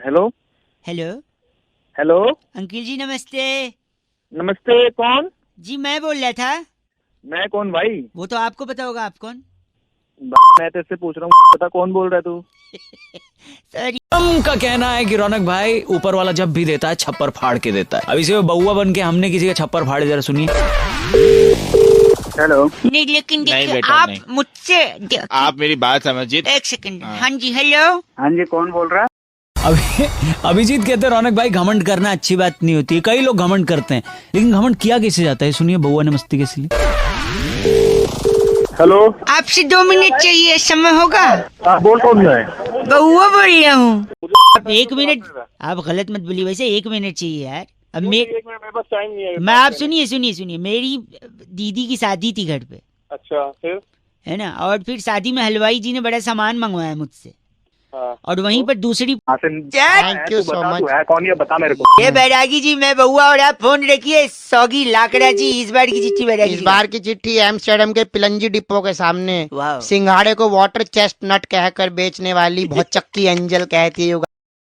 Hello hello hello. Uncle जी नमस्ते। नमस्ते, कौन? जी मैं बोल रहा था। मैं कौन भाई? वो तो आपको पता होगा, आप कौन? मैं तेरे पूछ रहा हूँ, पता कौन बोल रहा है तू? सॉरी। हम का कहना है कि रौनक भाई ऊपर वाला जब भी देता है छप्पर फाड़ के देता है। अभी से वो बउआ बन के हमने किसी का छप्पर फाड़े, जरा सुनिए। हेलो। नहीं लेकिन नहीं देखिए बेटा, आप नहीं। मुझसे आप मेरी बात समझिए। एक सेकंड। हाँ। हाँ जी हेलो। हाँ जी, कौन बोल रहा है? अभिजीत कहते हैं रौनक भाई घमंड करना अच्छी बात नहीं होती है। कई लोग घमंड करते हैं, लेकिन घमंड किया कैसे जाता है सुनिए। बउआ ने मस्ती कैसे ली। हेलो। आपसे 2 मिनट चाहिए, समय होगा? बोल कौन है? बउआ बोल रहा हूँ। 1 मिनट। आप गलत मत बोलिए, वैसे 1 मिनट चाहिए यार। अब एक मिनट, मेरे पास टाइम नहीं है। मैं आप सुनिए, मेरी दीदी की शादी थी घर पे, अच्छा, फिर? है ना। और फिर शादी में हलवाई जी ने बड़ा सामान मंगवाया मुझसे। हाँ। और वहीं पर दूसरी थैंक यू सो मच। कौन ये बता मेरे को। ये बैरागी जी, मैं बउआ, और आप फोन रखिए। सौगी लाकड़ा जी, इस बार की चिट्ठी बैरागी इस जी। बार की चिट्ठी एम्स्टर्डम के पिलंजी डिपो के सामने वाह। सिंघाड़े को वाटर चेस्टनट कहकर बेचने वाली भौचक्की एंजल कहती है।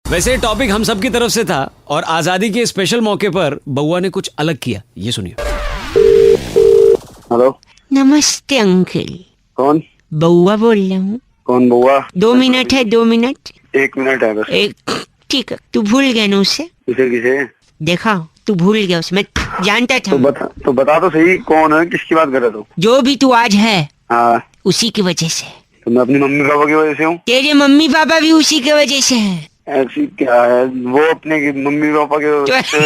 वैसे टॉपिक हम सब की तरफ से था और आजादी के स्पेशल मौके पर बउआ ने कुछ अलग किया, ये सुनिए। हेलो। नमस्ते अंकल। कौन? बउआ बोल रहा हूँ। कौन बउआ? 2 मिनट है, 2 मिनट। 1 मिनट है बस। एक ठीक है। तू भूल गया ना उससे? किसे किसे? देखा, तू भूल गया उसे, मैं जानता था। तो बता तो सही, कौन है, किसकी बात कर रहा तू? जो भी तू आज है हाँ, उसी की वजह से। तो मैं अपनी मम्मी पापा की वजह से हूँ। तेरे मम्मी पापा भी उसी की वजह से हैं। ऐसी क्या है, वो अपने मम्मी पापा के वजह से।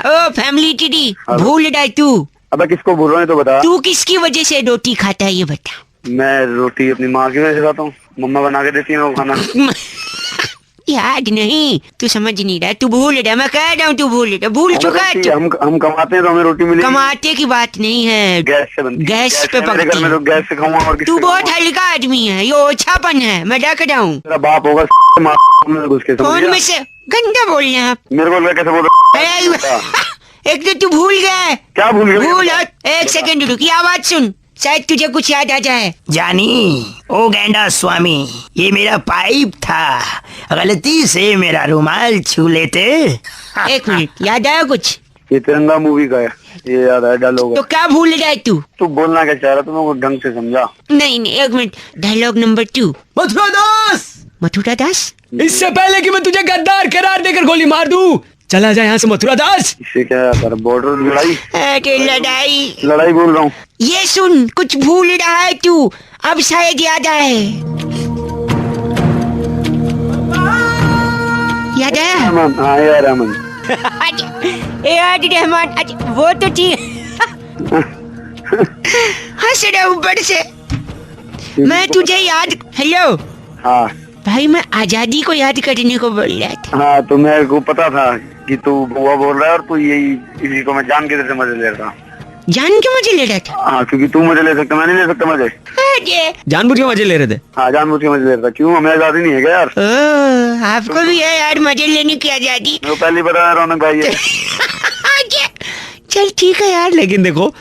ओ फैमिली टीडी, भूल रहा है तू। अबे किसको भूल रहा है तो बता। तू किसकी वजह से रोटी खाता है ये बता। मैं रोटी अपनी माँ की वजह से खाता हूँ। मम्मा बना के देती है वो खाना। याद नहीं, तू समझ नहीं रहा, तू भूल रहा है। मैं कह रहा हूँ तू भूल रहा, भूल चुका है तू। हम कमाते हैं तो हमें रोटी मिलेगी। कमाते की बात नहीं है, गैस से बनती है। गैस पे मेरे घर पकती में है। तो गैस से खाऊंगा और तू किससे बहुत खाऊंगा? हल्का आदमी है, ये ओछापन है, मैं डक रहा हूँ। तेरा बाप होगा में घुस के, समझ फोन गया? में से गंदा बोल रहे हैं आप। मेरे को कैसे बोल रहा है? एक तो तू भूल गया। क्या भूल गया? भूल। एक सेकंड रुक, ये आवाज सुन, शायद तुझे कुछ याद आ जाए। जानी ओ गेंडा स्वामी, ये मेरा पाइप था, गलती से मेरा रुमाल छू लेते। 1 मिनट, याद आया कुछ? ये तिरंगा मूवी का है, ये याद है डायलॉग। तो क्या भूल रहा है तू? तू बोलना क्या चाह रहा, तू मेरे को ढंग से समझा। नहीं 1 मिनट, डायलॉग नंबर 2। मथुरा दास, मथुरा दास? इससे पहले कि मैं तुझे गद्दार करार देकर गोली मार दूं, चला जा यहाँ से मथुरा दास। इससे क्या है, बॉर्डर लड़ाई? अरे लड़ाई बोल रहा हूँ। ये सुन, कुछ भूल रहा है तू, अब शायद याद आए। याद आया? रहमान, हाँ यार रहमान। रहमान, अच्छा वो तो ठीक। हंस रहा हूँ ऊपर से। मैं तुझे याद। हेलो हाँ भाई, मैं आजादी को याद करने को बोल रहा था। हाँ, तो मेरे को पता था कि तू बुआ बोल रहा है और तू यही, इसी को मैं जान के तेरे से मजे ले रहा था। जान के मजे ले रहा था? हाँ, क्योंकि तू मजे ले सकता, मैं नहीं ले सकता मजे। अरे जानबूझ के मजे ले रहे थे। हाँ, जानबूझ के मजे ले रहा था। क्यों, हमें आजादी नहीं है क्या यार? ओ, आपको भी है यार मजे लेने की आजादी। मेरे को पहले ही पता है रौनक भाई है। चल ठीक है यार, लेकिन देखो,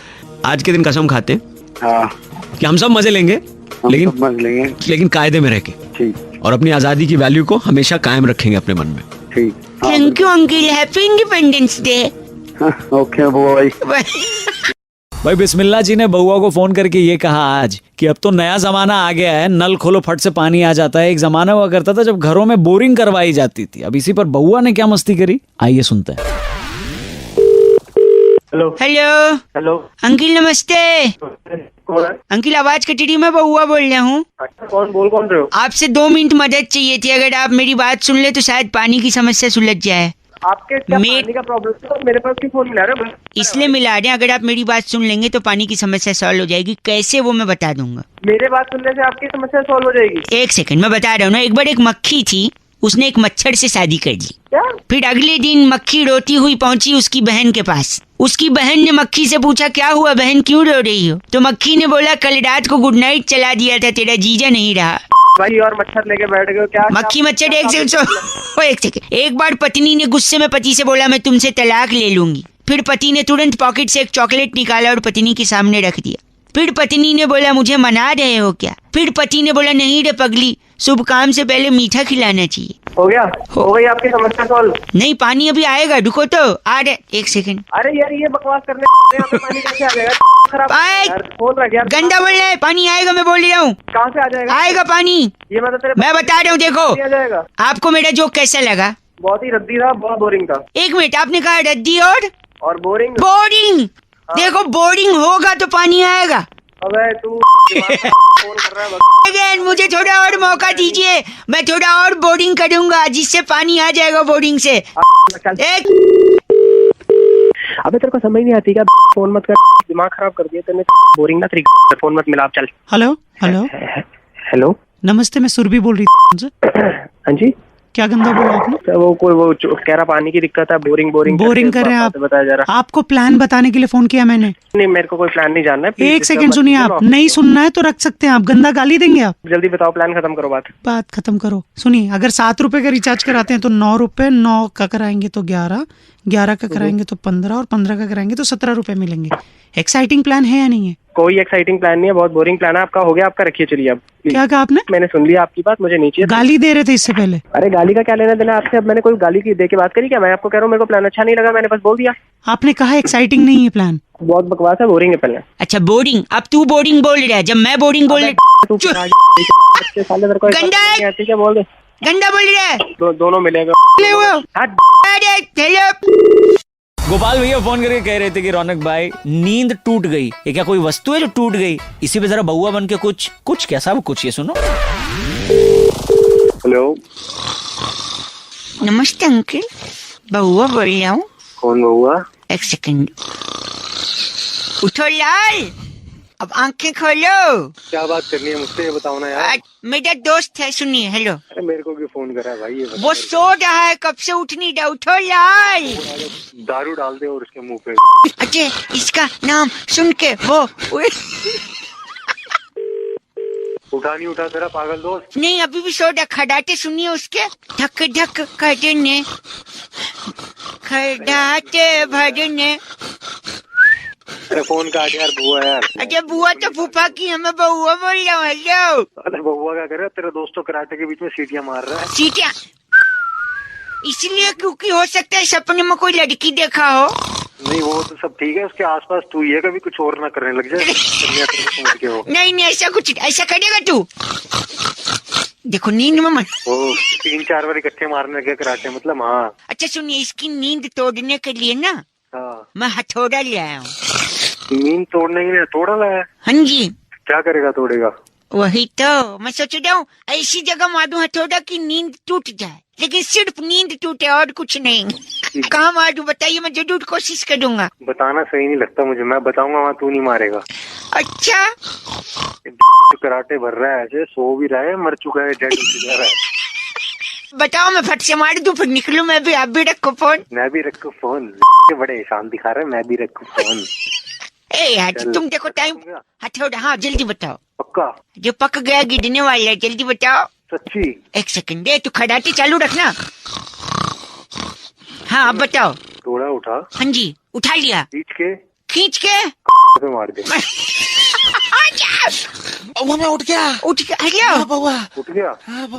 आज के दिन कसम खाते हैं हाँ, कि हम सब मजे लेंगे, हम लेकिन सब मजे लेंगे। लेकिन कायदे में रह के, ठीक और अपनी आजादी की वैल्यू को हमेशा कायम रखेंगे अपने मन में। ठीक। Thank you uncle, happy independence day. Okay बुआ भाई। भाई बिस्मिल्लाह जी ने बउआ को फोन करके ये कहा आज कि अब तो नया जमाना आ गया है, नल खोलो फट से पानी आ जाता है। एक जमाना हुआ करता था जब घरों में बोरिंग करवाई जाती थी। अब इसी पर बउआ ने क्या मस्ती करी, आइए सुनते हैं। Hello hello hello. अंकल नमस्ते। कौन है? अंकल आवाज कटी रही, मैं बउआ बोल रहा हूँ। अच्छा, कौन रहे हो? आपसे 2 मिनट मदद चाहिए थी, अगर आप मेरी बात सुन ले तो शायद पानी की समस्या सुलझ जाए। आपके क्या मे- पानी का प्रॉब्लम था? मेरे पास क्यों फोन मिला रहे हो? इसलिए मिला रहे हैं, अगर आप मेरी बात सुन लेंगे तो पानी की समस्या सॉल्व हो जाएगी। कैसे वो मैं बता दूंगा। मेरे बात सुनने से आपकी समस्या सॉल्व हो जाएगी? 1 सेकंड, मैं बता रहा हूँ ना। एक बार एक मक्खी थी, उसने एक मच्छर से शादी कर ली। क्या? फिर अगले दिन मक्खी रोती हुई पहुंची उसकी बहन के पास। उसकी बहन ने मक्खी से पूछा, क्या हुआ बहन, क्यों रो रही हो? तो मक्खी ने बोला, कल रात को गुड नाइट चला दिया था, तेरा जीजा नहीं रहा। भाई और मच्छर लेके बैठ गए हो क्या? मक्खी मच्छर एक सेकंड। एक बार पत्नी ने गुस्से में पति से बोला, मैं तुमसे तलाक ले लूंगी। फिर पति ने तुरंत पॉकेट से एक चॉकलेट निकाला और पत्नी के सामने रख दिया। फिर पत्नी ने बोला मुझे मना रहे हो क्या? फिर पति ने बोला नहीं रे पगली, शुभ काम से पहले मीठा खिलाना चाहिए। हो गया, हो गई आपकी समस्या सॉल्व। नहीं पानी अभी आएगा, रुको तो आ रहे, एक सेकंड। अरे यार ये बकवास करने यहाँ पे पानी कैसे आ जाएगा? खराब आए। यार, बोल रहा है यार, गंदा बोल रहा है, पानी आएगा, मैं बोल रहा हूँ कहाँ से आ जाएगा? आएगा पानी, ये मतलब तेरे मैं बता रहा हूँ। देखो आ जाएगा। आपको मेरा जोक कैसा लगा? बहुत ही रद्दी था, बहुत बोरिंग था। एक मिनट, आपने कहा रद्दी और बोरिंग। बोरिंग। देखो बोरिंग होगा तो पानी आएगा। अबे तू फोन कर रहा है अगेन मुझे थोड़ा और मौका दीजिए, मैं थोड़ा और बोरिंग करूंगा जिससे पानी आ जाएगा बोरिंग से। एक अबे तेरे को समझ नहीं आती क्या? फोन मत कर, दिमाग खराब कर दिया तेने। बोरिंग ना तरीका, फोन मत मिला, चल। हेलो हेलो हेलो नमस्ते, मैं सुरभि बोल रही थी। हाँ जी, क्या गंदा बोला आपने? तो वो कोई वो कह रहा पानी की दिक्कत है, बोरिंग बोरिंग कर रहे हैं आप? बताया जा रहा। आपको प्लान बताने के लिए फोन किया मैंने। नहीं मेरे को कोई प्लान नहीं जानना है। एक सेकंड सुनिए, आप नहीं सुनना है तो रख सकते हैं, आप गंदा गाली देंगे आप? जल्दी बताओ, प्लान खत्म करो। बात खत्म करो। सुनिए, अगर 7 रुपए का रिचार्ज कराते हैं तो 9 रुपए, 9 का कराएंगे तो 11, 11 का कराएंगे तो 15 और 15 का कराएंगे तो 17 रुपए मिलेंगे। एक्साइटिंग प्लान है या नहीं है? कोई एक्साइटिंग प्लान नहीं है, बहुत बोरिंग प्लान है आपका। हो गया आपका, रखिए चलिए अब। क्या कहा आपने? मैंने सुन लिया आपकी बात, मुझे नीचे गाली दे रहे थे इससे पहले। अरे गाली का क्या लेना देना आपसे? अब मैंने कोई गाली की दे के बात करी क्या? मैं आपको कह रहा हूँ मेरे को प्लान अच्छा नहीं लगा, मैंने बस बोल दिया। आपने कहा एक्साइटिंग नहीं है प्लान। बहुत बकवास है, बोरिंग है पहले। अच्छा बोरिंग, अब तू बोरिंग बोल रहा है जब मैं बोरिंग बोल रहा। गंदा है। ठीक है बोल दे, गंदा बोल रहा है। दोनों मिलेगा। गोपाल भैया फोन करके कह रहे थे कि रौनक भाई नींद टूट गई। ये क्या कोई वस्तु है जो टूट गई? इसी पे जरा बउआ बन के कुछ कैसा कुछ ये सुनो। हेलो, नमस्ते अंकल, बउआ बोल रहा हूँ। कौन बउआ? एक सेकंड, उठो लाल, अब आंखें खोलो। क्या बात करनी है मुझसे, ये बताओ ना यार। मेरा दोस्त है, सुनिए। हेलो। अरे मेरे को भी फोन करा है भाई, ये वो सो रहा है, कब से उठ नहीं रहा। उठो लाल। दारू डाल दे और उसके मुंह पे। अच्छा इसका नाम सुन के वो उठा नहीं उठा तेरा पागल दोस्त? नहीं अभी भी सो रहा। खड़ाटे सुनिए उसके, धक धक करने, खड़ाटे भरने। अरे फोन काट यार बुआ यार। अच्छा बुआ तो फूफा की है, मैं बउआ बोल रहा हूँ। हेलो। अरे बउआ क्या कर रहा है? तेरा दोस्त तो कराटे के बीच में सीटियां मार रहा है। सीटियां इसलिए क्योंकि हो सकता है सपने में कोई लड़की देखा हो। नहीं वो तो सब ठीक है, उसके आसपास तू ही है, कभी कुछ और ना करने लग जाए। समझ के हो। नहीं नहीं ऐसा कुछ, ऐसा करेगा तू? देखो नींद में वो 3-4 बार इकट्ठे मारने लगे कराटे, मतलब। हाँ अच्छा सुनिए, इसकी नींद तोड़ने के लिए ना हाँ, मैं हथौड़ा ले आया हूँ। नींद तोड़ने के लिए तोड़ा लाया? हाँ जी। क्या करेगा तोड़ेगा? वही तो मैं सोच रहा हूँ, ऐसी जगह मारूं हथौड़ा की नींद टूट जाए, लेकिन सिर्फ नींद टूटे और कुछ नहीं। कहाँ मारूं बताइए, मैं जरूर कोशिश करूंगा। बताना सही नहीं लगता मुझे, मैं बताऊंगा वहाँ तू नहीं मारेगा। अच्छा कराटे भर रहा है, ऐसे सो भी रहा है, मर चुका है, डेड हो रहा है। बताओ, मैं फट से मार दूं फिर निकलूं मैं भी? आप भी रखो फोन। मैं भी रखूं फोन? बड़े एहसान दिखा रहे, मैं भी रखूं फोन। ए यार तुम देखो टाइम। हथौड़ा, हाँ जल्दी बताओ। पक्का? जो पक गया गिरने वाला है, जल्दी बताओ। सच्ची? एक सेकंड दे, तू खड़ाटे चालू रखना। हाँ अब बताओ। थोड़ा उठा। हाँ जी उठा लिया। खींच के मार दे। मैं उठ गया। उठ गया। उठ गया?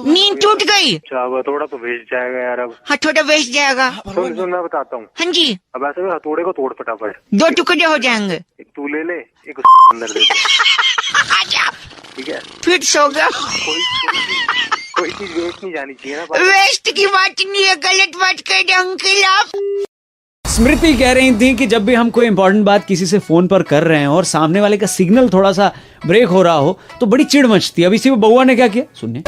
नींद टूट गई। अच्छा हथौड़ा तो वेस्ट जाएगा यार अब। हथौड़ा वेस्ट जाएगा। सुन मैं बताता हूँ। हाँ जी। अब ऐसे हथौड़े को तोड़ फटाफट। 2 टुकड़े हो जाएंगे। एक तू ले ले, एक उसके अंदर दे दे। ठीक है? फिर सो गया। कोई चीज वेस्ट नहीं जानी चाहिए ना। वेस्ट की बात नहीं है, गलत बात कर रहे अंकल आप। स्मृति कह रही थी कि जब भी हम कोई इंपॉर्टेंट बात किसी से फोन पर कर रहे हैं और सामने वाले का सिग्नल थोड़ा सा ब्रेक हो रहा हो तो बड़ी चिढ़ मचती है। अब इसी में बउआ ने क्या किया सुनिए।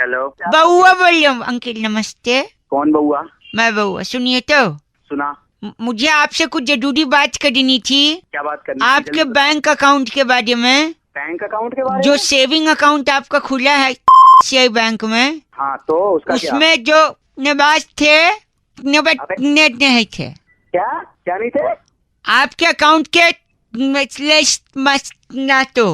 हेलो, बउआ बोल रहा हूँ। अंकल नमस्ते। कौन बउआ? मैं बउआ। सुनिए तो, सुना। मुझे आपसे कुछ जरूरी बात करनी थी। क्या बात करनी? आपके बैंक अकाउंट के बारे में। बैंक अकाउंट के बारे जो में? सेविंग अकाउंट आपका खुला है CI बैंक में। हाँ तो उसका उसमें जो निवास थे नहीं थे। क्या नहीं थे? आपके अकाउंट के ना तो।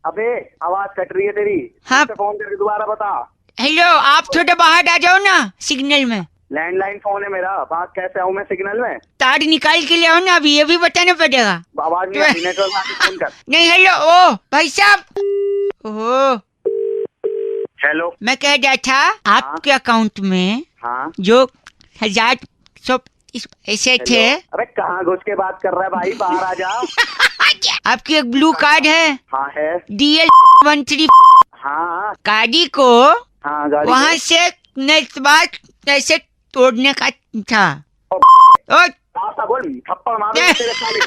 अबे आवाज कट रही है तेरी। हाँ फोन करके दोबारा बता। हेलो, आप थोड़ा बाहर आ जाओ ना सिग्नल में। लैंडलाइन फोन है मेरा, बात कैसे आऊँ मैं सिग्नल में? तार निकाल के ले आओ ना, अभी ये भी बताना पड़ेगा। आवाज नहीं आ रही, नेटवर्क आके फोन कर। नहीं हेलो, ओ भाई साहब। Oh hello. मैं कह रहा था आपके अकाउंट में हाँ जो 1000 ऐसे थे। अरे कहाँ घुस के बात कर रहा है भाई, बाहर आ जा। आपकी एक ब्लू कार्ड है, हाँ है। DL 13 हाँ गाड़ी को हाँ गाड़ी वहाँ से नेक्स्ट बार ऐसे तोड़ने का था। और सा बोल, थप्पड़ मारो तेरे साले।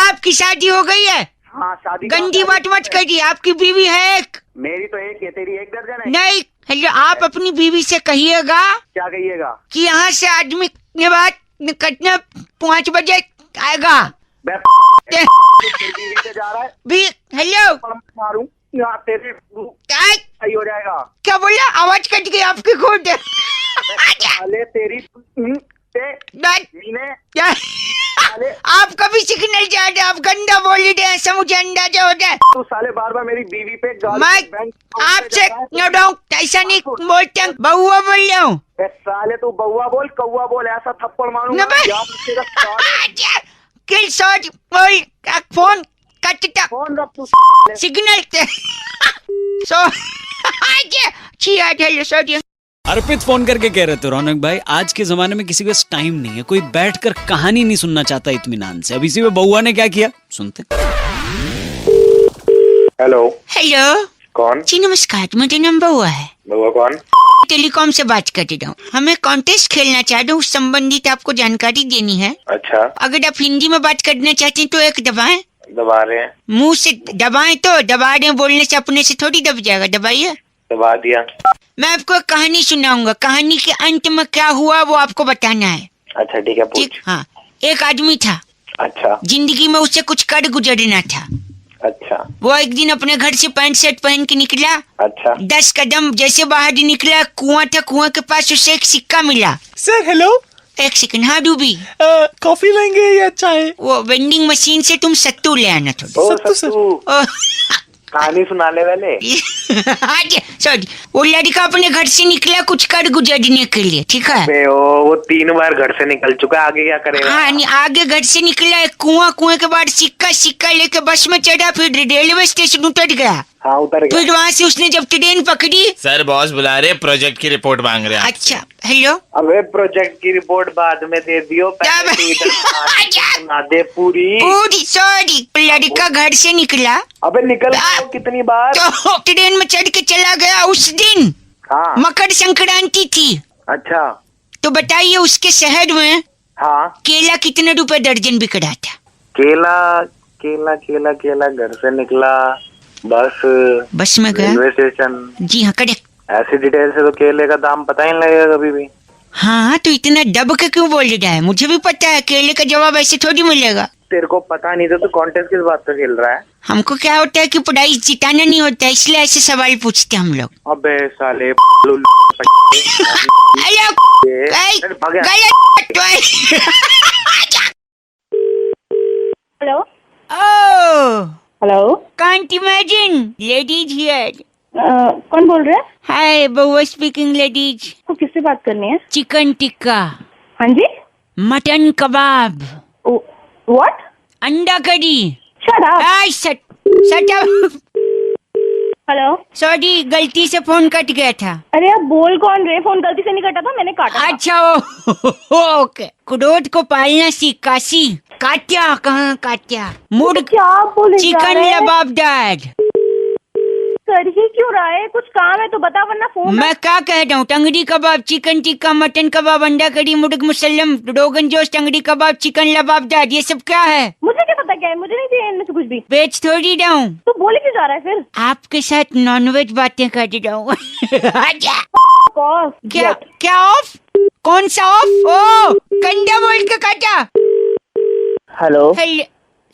आपकी शादी हो गई है? हाँ शादी। गंदी बात मत करिए, आपकी बीवी है एक। मेरी तो एक है, तेरी एक दर्जन है। नहीं हेलो, आप अपनी बीवी से कहिएगा क्या कहिएगा? कि यहाँ से आदमी के बाद निकटने 5 बजे आएगा। से जा रहा है भी हेलो मारूं यहाँ तेरे, क्या सही हो जाएगा। क्या बोला? आवाज कट गई आपकी खुद। साले तेरी मीने क्या? आप कभी सिग्नल जा रहे, आप गंदा बोल रहे हैं, ऐसा मुझे अंदाजा हो जाए। तू साले बार बार मेरी बीवी पे मैं आपसे नो डाउट ऐसा नहीं बोलते, बउआ बोल रहा हूँ। साले तू बउआ बोल कौआ बोल, ऐसा थप्पड़ मारूंगा। किल शॉट बोल, फोन कटता, फोन रख तू। Signal so hello sorry. Arpit phone करके कह रहे थे रौनक भाई, आज के जमाने में किसी के पास टाइम नहीं है, कोई बैठकर कहानी नहीं सुनना चाहता इत्मीनान से। अब इसी में बउआ ने क्या किया, सुनते। हेलो। हेलो कौन? जी नमस्कार, मेरा नाम बउआ है। बउआ कौन? टेलीकॉम से बात कर रहा हूँ। हमें कॉन्टेस्ट खेलना चाहते हैं, उस संबंधित आपको जानकारी देनी है। अच्छा। अगर आप हिंदी में बात करना चाहते हैं तो एक दबाएं। दबा रहे हैं। मुंह से दबाएं तो दबा रहे हैं, बोलने से अपने से थोड़ी दब जाएगा। दबाइए। दबा दिया। मैं आपको एक कहानी सुनाऊंगा, कहानी के अंत में क्या हुआ वो आपको बताना है। अच्छा ठीक है, ठीक। हाँ, एक आदमी था। अच्छा। जिंदगी में उसे कुछ कर गुजरना था। अच्छा। वो एक दिन अपने घर से पैंट शर्ट पहन के निकला। अच्छा। 10 कदम जैसे बाहर निकला, कुआं था, कुआं के पास उसे एक सिक्का मिला। सर हेलो, एक सेकंड। हाँ डूबी, कॉफी लेंगे या चाय? वो वेंडिंग मशीन से तुम सत्तू ले आना थोड़ा। ओ सत्तू, कहानी सुनाने वाले। सॉरी, वो लड़का अपने घर से निकला कुछ कर गुजरने के लिए, ठीक है। वो 3 बार घर से निकल चुका, आगे क्या करेगा? हाँ, आगे घर से निकला, एक कुआं, कुएं के बाद सिक्का लेके बस में चढ़ा, फिर रेलवे स्टेशन उतर गया। हाँ उतर गया। फिर वहाँ से उसने जब ट्रेन पकड़ी। सर बॉस बुला रहे, प्रोजेक्ट की रिपोर्ट मांग रहे हैं। अच्छा हेलो। अबे प्रोजेक्ट की रिपोर्ट बाद में दे दियो, पहले तू इधर सुना दे पूरी। सॉरी, लड़का घर से निकला। अबे निकल कितनी बार? तो ट्रेन में चढ़ के चला गया। उस दिन हाँ। मकर संक्रांति थी। अच्छा। तो बताइए उसके शहर में हाँ केला कितने रुपए दर्जन बिक रहा था? केला केला केला केला घर से निकला, बस में गया, रेलवे स्टेशन। जी हाँ करेक्ट। ऐसी डिटेल से तो केले का दाम पता ही नहीं लगेगा कभी भी। हाँ तो इतना दब के क्यों बोल रहा है? मुझे भी पता है केले का जवाब ऐसे थोड़ी मिलेगा। तेरे को पता नहीं था तो कॉन्टेस्ट किस बात पे खेल रहा है? हमको क्या होता है कि प्राइज जिताना नहीं होता, इसलिए ऐसे सवाल पूछते हम लोग। अबे साले hello. Oh hello. Can't imagine, ladies here. कौन बोल रहे हैं? हाय, बउआ स्पीकिंग लेडीज। तो किससे बात करनी है? चिकन टिक्का, हाँ जी। Mutton kebab, what? अंडा करी। Shut up. Shut up. Hello. Sorry, गलती से फोन कट गया था। अरे आप बोल कौन रहे? फोन गलती से नहीं कटा था, मैंने काटा था। अच्छा ओके। क्रोध को पालना सीख काशी। काट्या कहाँ काट्या? मुर्ग क्या बोले? चिकन लबाबदार। कर ही क्यों रहा है? कुछ काम है तो बता, वरना फोन। मैं क्या कह रहा हूँ? टंगड़ी कबाब, चिकन टिक्का, मटन कबाब, अंडा करी, मुर्ग मुसल्लम, रोगन जोश, टंगड़ी कबाब, चिकन लबाबदार, ये सब क्या है? मुझे क्या पता क्या है? मुझे नहीं चाहिए इनमें से कुछ भी। बेच थोड़ी रहा हूँ। तो बोले क्यों जा रहा है फिर? आपके साथ नॉनवेज बातें कर रहा हूँ। क्या क्या ऑफ? कौन सा ऑफ? ओ कंडा बोल के काटा। हेलो।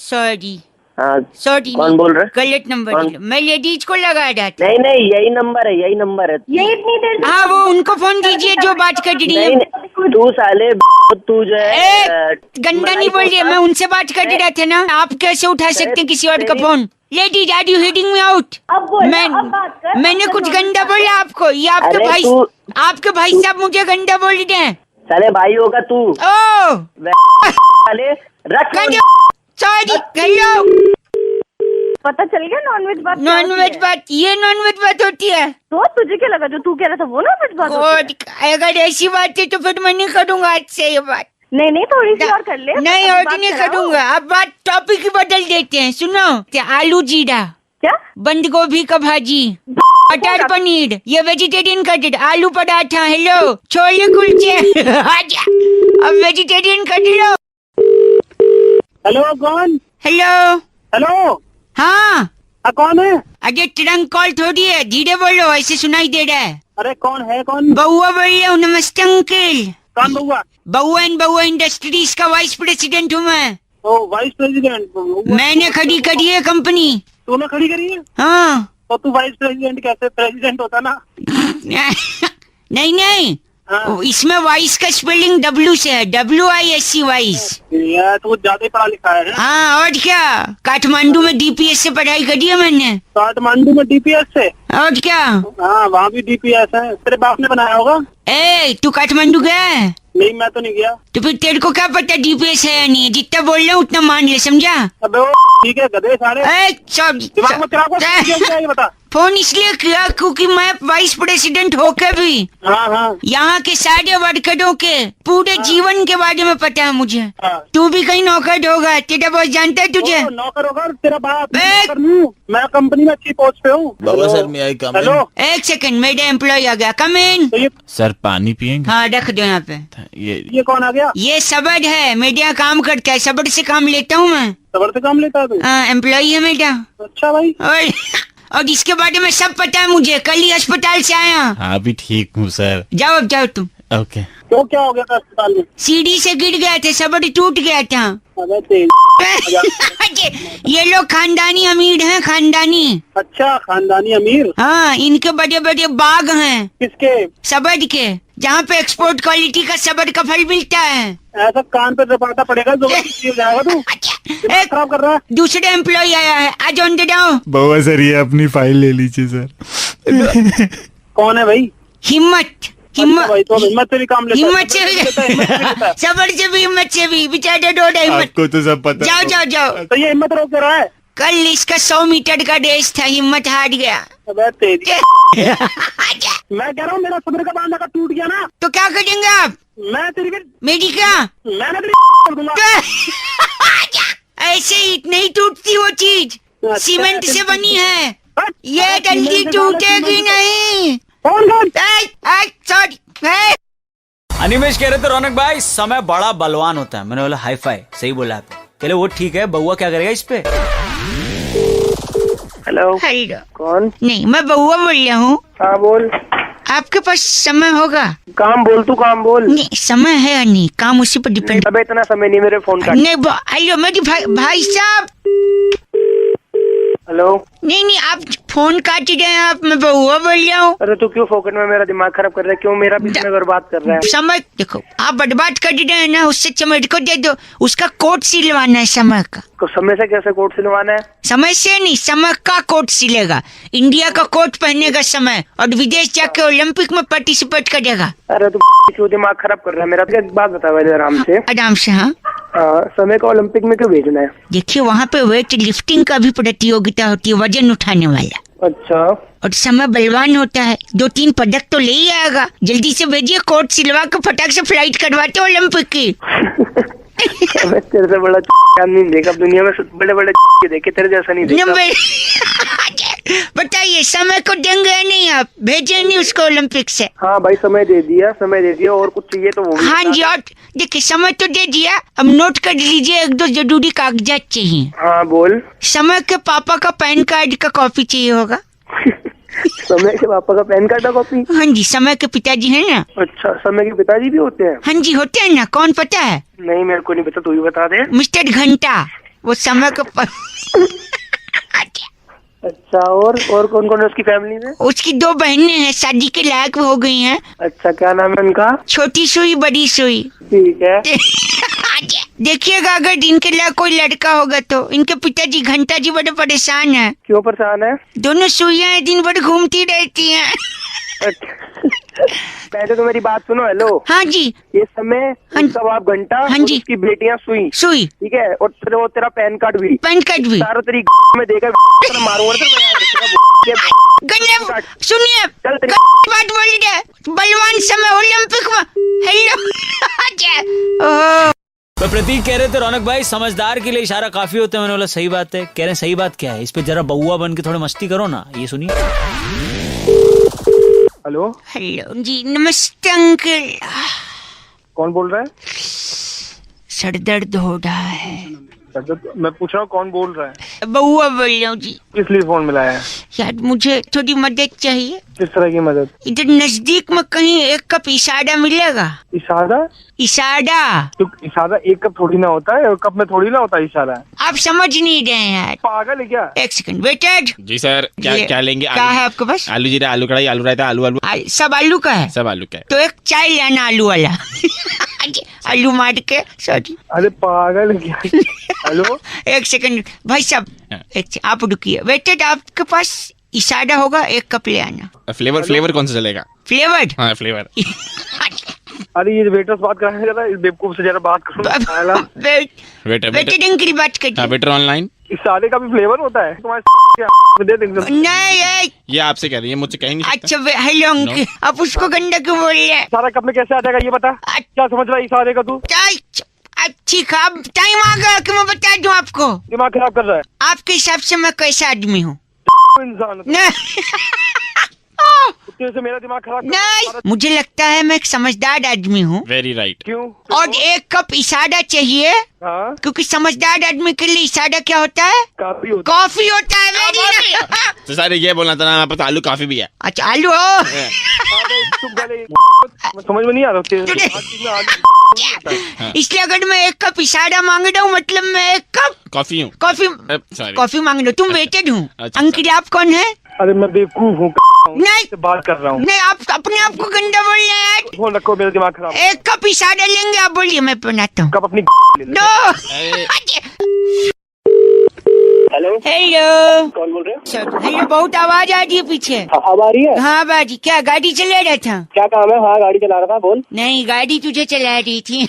सॉरी हाँ, सॉरी, कौन बोल रहे? गलत नंबर दिया। मैं लेडीज को लगा रहा था। नहीं नहीं, यही नंबर है, यही नंबर है। यही इतनी देर। हाँ, वो उनको फोन दीजिए जो बात कर रही है। तू साले तू जो है गंदा नहीं बोल रही, मैं उनसे बात कर रहा था ना। आप कैसे उठा सकते हैं किसी और का phone? Ladies, are you hitting me out? मैंने कुछ गंदा बोला आपको? ये आपके भाई साहब मुझे गंदा बोल रहे हैं। साले भाई होगा तू ओ साले रख सॉरी हेलो पता चल गया नॉनवेज बात क्या नॉनवेज होती है? बात ये नॉनवेज बात होती है तो तुझे क्या लगा जो तू कह रहा था वो नॉनवेज बात होती है? गॉड अगर ऐसी बात है तो फिर मैं नहीं करूंगा आज से ये बात नहीं नहीं थोड़ी सी और कर ले नहीं बात और नहीं कराओ। करूंगा अब बात टॉपिक ही बदल देते हैं सुनो आलू जीरा क्या बंद गोभी का भाजी मटर पनीर ये वेजिटेरियन कटेड आलू पराठा हेलो छोले कुलचे आजा अब वेजिटेरियन कट लो हेलो कौन? हेलो हेलो हाँ कौन है? अरे ट्रंक कॉल थोड़ी है धीरे बोलो ऐसे सुनाई दे रहा है अरे कौन है कौन? बउआ बोल रहा हूँ नमस्ते अंकल कौन बउआ? बउआ इंडस्ट्रीज का वाइस प्रेसिडेंट हूँ मैं ओ वाइस प्रेसिडेंट। मैंने खड़ी करी है कंपनी तूने खड़ी करी है हाँ तो तू वाइस प्रेसिडेंट कैसे? प्रेसिडेंट होता ना। नहीं हाँ। इसमें वाइस का स्पेलिंग W से है WISC वाइस यार तू ज्यादा ही पढ़ा लिखा है। हाँ और क्या काठमांडू में DPS से पढ़ाई करी है मैंने काठमांडू में DPS से? और क्या हाँ वहाँ भी DPS है। तेरे बाप ने बनाया होगा। ए तू काठमांडू गया है नहीं मैं तो नहीं गया। तो फिर तेरे को क्या पता DPS है या नहीं जितना बोल रहा हूँ उतना मान ले समझा अबे वो ठीक है गधे सारे दिमाग में तेरा क्या बता। फोन इसलिए किया क्योंकि मैं वाइस प्रेसिडेंट होकर भी हाँ हाँ यहाँ के सारे वर्करों के पूरे जीवन के बारे में पता है मुझे हाँ। तू भी कहीं नौकर होगा तेरा बॉस जानता है तुझे ओ, नौकर होगा तेरा बाप। ए! नौकर नहीं हूँ। मैं कंपनी में अच्छी पोस्ट पे हूँ। बाबा सर मैं आई कम हेलो एक सेकंड मेरा एम्प्लॉय आ गया कम इन तो सर पानी पियेंगे हाँ रख दो यहाँ पे ये कौन आ गया? ये सबड़ है मेरा काम करता है सबड़ से काम लेता हूँ मैं सबर से काम लेता है तू? हाँ एम्प्लॉय है मेरा अच्छा भाई। और इसके बारे में सब पता है मुझे कल ही अस्पताल से आया हाँ भी ठीक हूँ सर। जाओ अब जाओ तुम ओके तो क्या हो गया था अस्पताल में? सीढ़ी से गिर गया था सबड़ टूट गया था अबे तेज। ये लोग खानदानी अमीर हैं खानदानी अच्छा खानदानी अमीर। हाँ इनके बड़े बड़े बाग हैं किसके? सबड़ के जहाँ पे एक्सपोर्ट क्वालिटी का सबड़ का फल मिलता है ऐसा कान पे रपाटा पड़ेगा जबरदस्ती हो जाएगा तू। दिमाग एक खराब कर रहा है। दूसरे एम्प्लॉय आया है आज अंदर जाओ बाबा सर ये अपनी फाइल ले लीजिए सर। कौन है भाई? हिम्मत अच्छा भाई तो हिम्मत से भी काम लेता है। हिम्मत से भी सबड़ से भी हिम्मत से भी बेचारा डोडा हिम्मत आपको तो सब पता जाओ जाओ जाओ तो ये हिम्मत रोक रहा है। कल इसका 100 मीटर का रेस था हिम्मत हार गया अबे तेज। मैं कह रहा हूँ मेरा सबर का बांधा का टूट गया ना तो क्या करेंगे आप मैं तेरी भी मेरी क्या मैंने तेरी कर दूंगा। ऐसे ही नहीं टूटती वो चीज सीमेंट से बनी है ये जल्दी टूटेगी नहीं कौन सॉरी अनिमेश कह रहे थे रौनक भाई समय बड़ा बलवान होता है मैंने बोला हाई फाई सही बोला आपने चलो वो ठीक है बउआ क्या करेगा इस पे हेलो हेलो कौन? नहीं मैं बउआ बोल रहा हूँ हाँ बोल। आपके पास समय होगा काम बोल तू काम बोल। नहीं समय है या नहीं काम उसी पर डिपेंड अबे इतना समय नहीं मेरे फोन का। नहीं हेलो मेरी भाई साहब हेलो नहीं आप फोन काट रहे हैं आप मैं बउआ बोल रहा हूँ अरे तू क्यों फोकट में मेरा दिमाग खराब कर रहा है? क्यों मेरा भी समय बर्बाद कर रहा है? समय देखो आप बर्बाद कर रहे हैं ना उससे समय को दे दो उसका कोट सिलवाना है समय का तो समय से कैसे कोट सिलवाना है? समय से नहीं समय का कोट सिलेगा इंडिया का कोट पहनेगा समय और विदेश जाके ओलंपिक में पार्टिसिपेट करेगा अरे तू क्यों दिमाग खराब कर रहा है मेरा? तो एक बात बता पहले आराम से। आराम से हाँ समय का ओलंपिक में क्यों भेजना है? देखिए वहाँ पे वेट लिफ्टिंग का भी प्रतियोगिता होती है वजन उठाने वाला अच्छा और समय बलवान होता है 2-3 पदक तो ले ही आएगा जल्दी से भेजिए कोट सिलवा के फटाक से फ्लाइट करवाते ओलंपिक की मैं तेरे से बड़ा नहीं देखा दुनिया में बड़े बड़े देखे तेरे जैसा नहीं देखा। बताइए समय को देंगे या नहीं आप भेजे नहीं उसको ओलंपिक से? हाँ भाई समय दे दिया और कुछ चाहिए तो वो भी हाँ जी और देखिए समय तो दे दिया अब नोट कर लीजिए 1-2 जरूरी कागजात चाहिए। हाँ बोल। समय के पापा का पैन कार्ड का कॉपी चाहिए होगा। समय के पापा का पैन कार्ड का कॉपी? हाँ जी समय के पिताजी है ना। अच्छा समय के पिताजी भी होते हैं? हाँ जी होते हैं ना कौन पता है? नहीं मेरे को नहीं पता तू ही बता दे। मिस्टर घंटा वो समय का अच्छा और कौन कौन है उसकी फैमिली में? उसकी 2 बहनें हैं शादी के लायक हो गई हैं। अच्छा क्या नाम है उनका? छोटी सुई बड़ी सुई। ठीक है। देखिएगा अगर इनके लिए कोई लड़का होगा तो इनके पिताजी घंटा जी बड़े परेशान हैं। क्यों परेशान है? दोनों सुइयां दिन भर घूमती रहती हैं। पहले तो मेरी बात सुनो। हेलो, हाँ जी। ये समय, हाँ जी। सवा घंटा, हाँ और जी। उसकी बेटियां सुई, सुई, ठीक है, और फिर वो तेरा पैन कार्ड भी, पैन कार्ड भी। सारा तेरी में देखा मारूंगा गजब, सुनिए चल तेरी बात बोली है, बलवान समय ओलंपिक में। हेलो। तो प्रतीक कह रहे थे रौनक भाई समझदार के लिए इशारा काफी होता है। मैंने बोला सही बात है। कह रहे हैं सही बात क्या है, इस पे जरा बउआ बन के थोड़ी मस्ती करो ना। ये सुनिए। हेलो, हेलो जी, नमस्ते अंकल। कौन बोल रहा है? सर दर्द हो रहा है। मैं पूछ रहा हूँ कौन बोल रहा है? बउआ बोल रहा हूँ जी। किस लिए फोन मिलाया है? यार मुझे थोड़ी मदद चाहिए। किस तरह की मदद? इधर नजदीक में कहीं एक कप इसाड़ा मिलेगा? इशारा? इसाड़ा। तो इशारा एक कप थोड़ी ना होता है, और कप में थोड़ी ना होता है इशारा। आप समझ नहीं रहे हैं यार। पागल है क्या? एक सेकंड वेटेड। जी सर, क्या लेंगे? क्या है आपके पास? आलू जीरा, आलू कढ़ाई, आलू रायता, आलू सब आलू का है? सब आलू का है। तो एक चाय लाना आलू वाला। आलू मार के, सॉरी। अरे पागल है क्या? हेलो, एक सेकंड भाई साहब, आप रुकिए। वेटेड, आपके पास इसाड़ा होगा? एक कप ले आना। फ्लेवर कौन सा चलेगा? फ्लेवर्ड? हाँ फ्लेवर। अरे ये वेटर से बात कराने जरा, इस बेवकूफ से जरा बात करो। वेटर की बात करते हैं। Waiter online. इशारे का भी फ्लेवर होता है तुम्हारे? दे देंगे। नहीं ये आपसे कह रही है, मुझसे कहीं नहीं। अच्छा हेलो अंकल, आप उसको गंदा क्यों बोल रहे हैं? सारा कप में कैसे आ जाएगा ये बता। क्या समझ रहा है इशारे का तू? ठीक है, अब टाइम आ गया कि मैं बता दूं आपको। दिमाग खराब कर रहा है। आपके हिसाब से मैं कैसा आदमी हूँ? इंसान कुत्ते से मेरा दिमाग खराब नहीं, मुझे लगता है मैं एक समझदार आदमी हूँ। Very right. क्यों? और एक कप इसाड़ा चाहिए। हाँ, क्योंकि समझदार आदमी के लिए इसाड़ा क्या होता है? काफी होता कॉफी होता है। वेरी तो सर ये बोलना था ना, हमारे पास आलू काफी भी है। अच्छा आलू हो। समझ में नहीं आ रहा। इसलिए अगर मैं एक कप इसाड़ा मांग रहा हूँ, मतलब मैं एक कप कॉफी हूँ। कॉफी मांग रहा हूँ। तुम वेटेड हूँ। अच्छा, अंकित आप कौन है? अरे मैं बेवकूफ हूँ, नहीं बात कर रहा हूँ। नहीं, आप अपने आप को गंदा बोल रहे हैं। फोन रखो, मेरा दिमाग खराब। एक कप इसाड़ा लेंगे, आप बोलिए, मैं बनाता हूँ। कब अपनी नो। Hello, hello. कौन बोल रहे हो? हेलो, बहुत आवाज आ रही है पीछे। अब आ रही है? हाँ बाजी, क्या गाड़ी चला रहा था? क्या काम है? हाँ गाड़ी चला रहा था, बोल। नहीं, गाड़ी तुझे चला रही थी।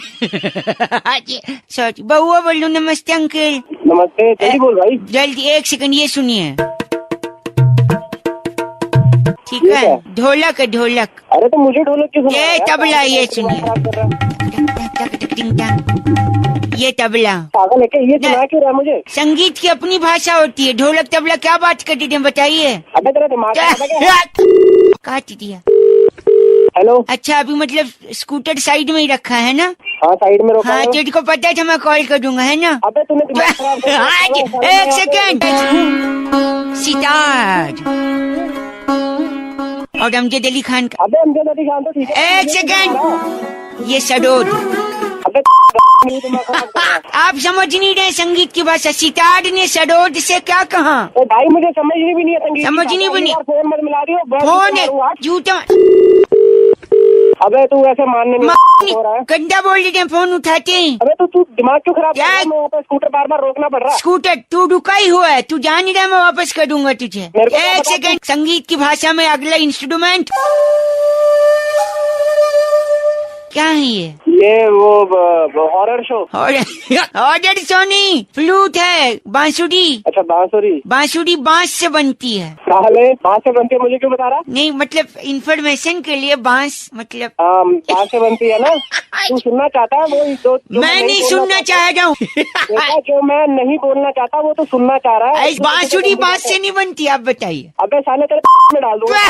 सॉरी, बउआ बोलो। नमस्ते अंकल। नमस्ते, जल्दी बोल भाई। जल्दी, एक सेकंड, ये सुनिए। ठीक है, ढोलक है, ढोलक। अरे तो मुझे ढोलक क्यों? ये तबला, ये सुनिए। ये तबला। पागल है क्या? ये सुना क्यों रहा है मुझे? संगीत की अपनी भाषा होती है। ढोलक तबला क्या बात करती थे, बताइए। अबे तेरा दिमाग काट दिया। हेलो, अच्छा, अभी मतलब स्कूटर साइड में ही रखा है ना? हाँ साइड में रोका हाँ, है। तुझको पता था मैं कॉल कर दूंगा, है ना? अबे तूने दिमाग खराब कर दिया। एक सेकंड। सितार और अमजद अली खान का। अबे अमजद अली खान तो ठीक है। एक सेकंड, ये सडोद। अबे दिमाग खराब कर रहा है। आप समझ नहीं रहे संगीत की भाषा। सितार ने सडोद से क्या कहा? तो भाई मुझे समझनी भी नहीं है संगीत। समझनी भी नहीं। फोन मत मिला रही हो। फोन है झूठा। अबे तू ऐसे मानने नहीं हो रहा है। गंदा बोल रहे हैं, फोन उठाते हैं। अबे तू दिमाग क्यों खराब कर रहा है? क्या? मैं यहाँ पे स्कूटर बार बार रोकना पड़ रहा है। स्कूटर तू रुका ही हुआ है, तू जान ही रहा है, मैं वापस कर दूंगा तुझे। मेरे को क्या एक बता सेकंड, संगीत की भाषा में अगला इंस्ट्रूमेंट क्या है? ये वो हॉरर शो। ऑर्डर सोनी फ्लूट है, बांसुरी। अच्छा बांसुरी। बांसुरी बांस से बनती है। साले बांस से बनती है, मुझे क्यों बता रहा? नहीं मतलब इंफॉर्मेशन के लिए, बांस मतलब बांस से बनती है ना। तू सुनना चाहता है वो जो मैं नहीं सुनना चाह रहा हूँ। जो मैं नहीं बोलना चाहता वो तो सुनना चाह रहा है। बांसुरी बांस से नहीं बनती, आप बताइए। अबे साले तेरे में डाल दूंगा।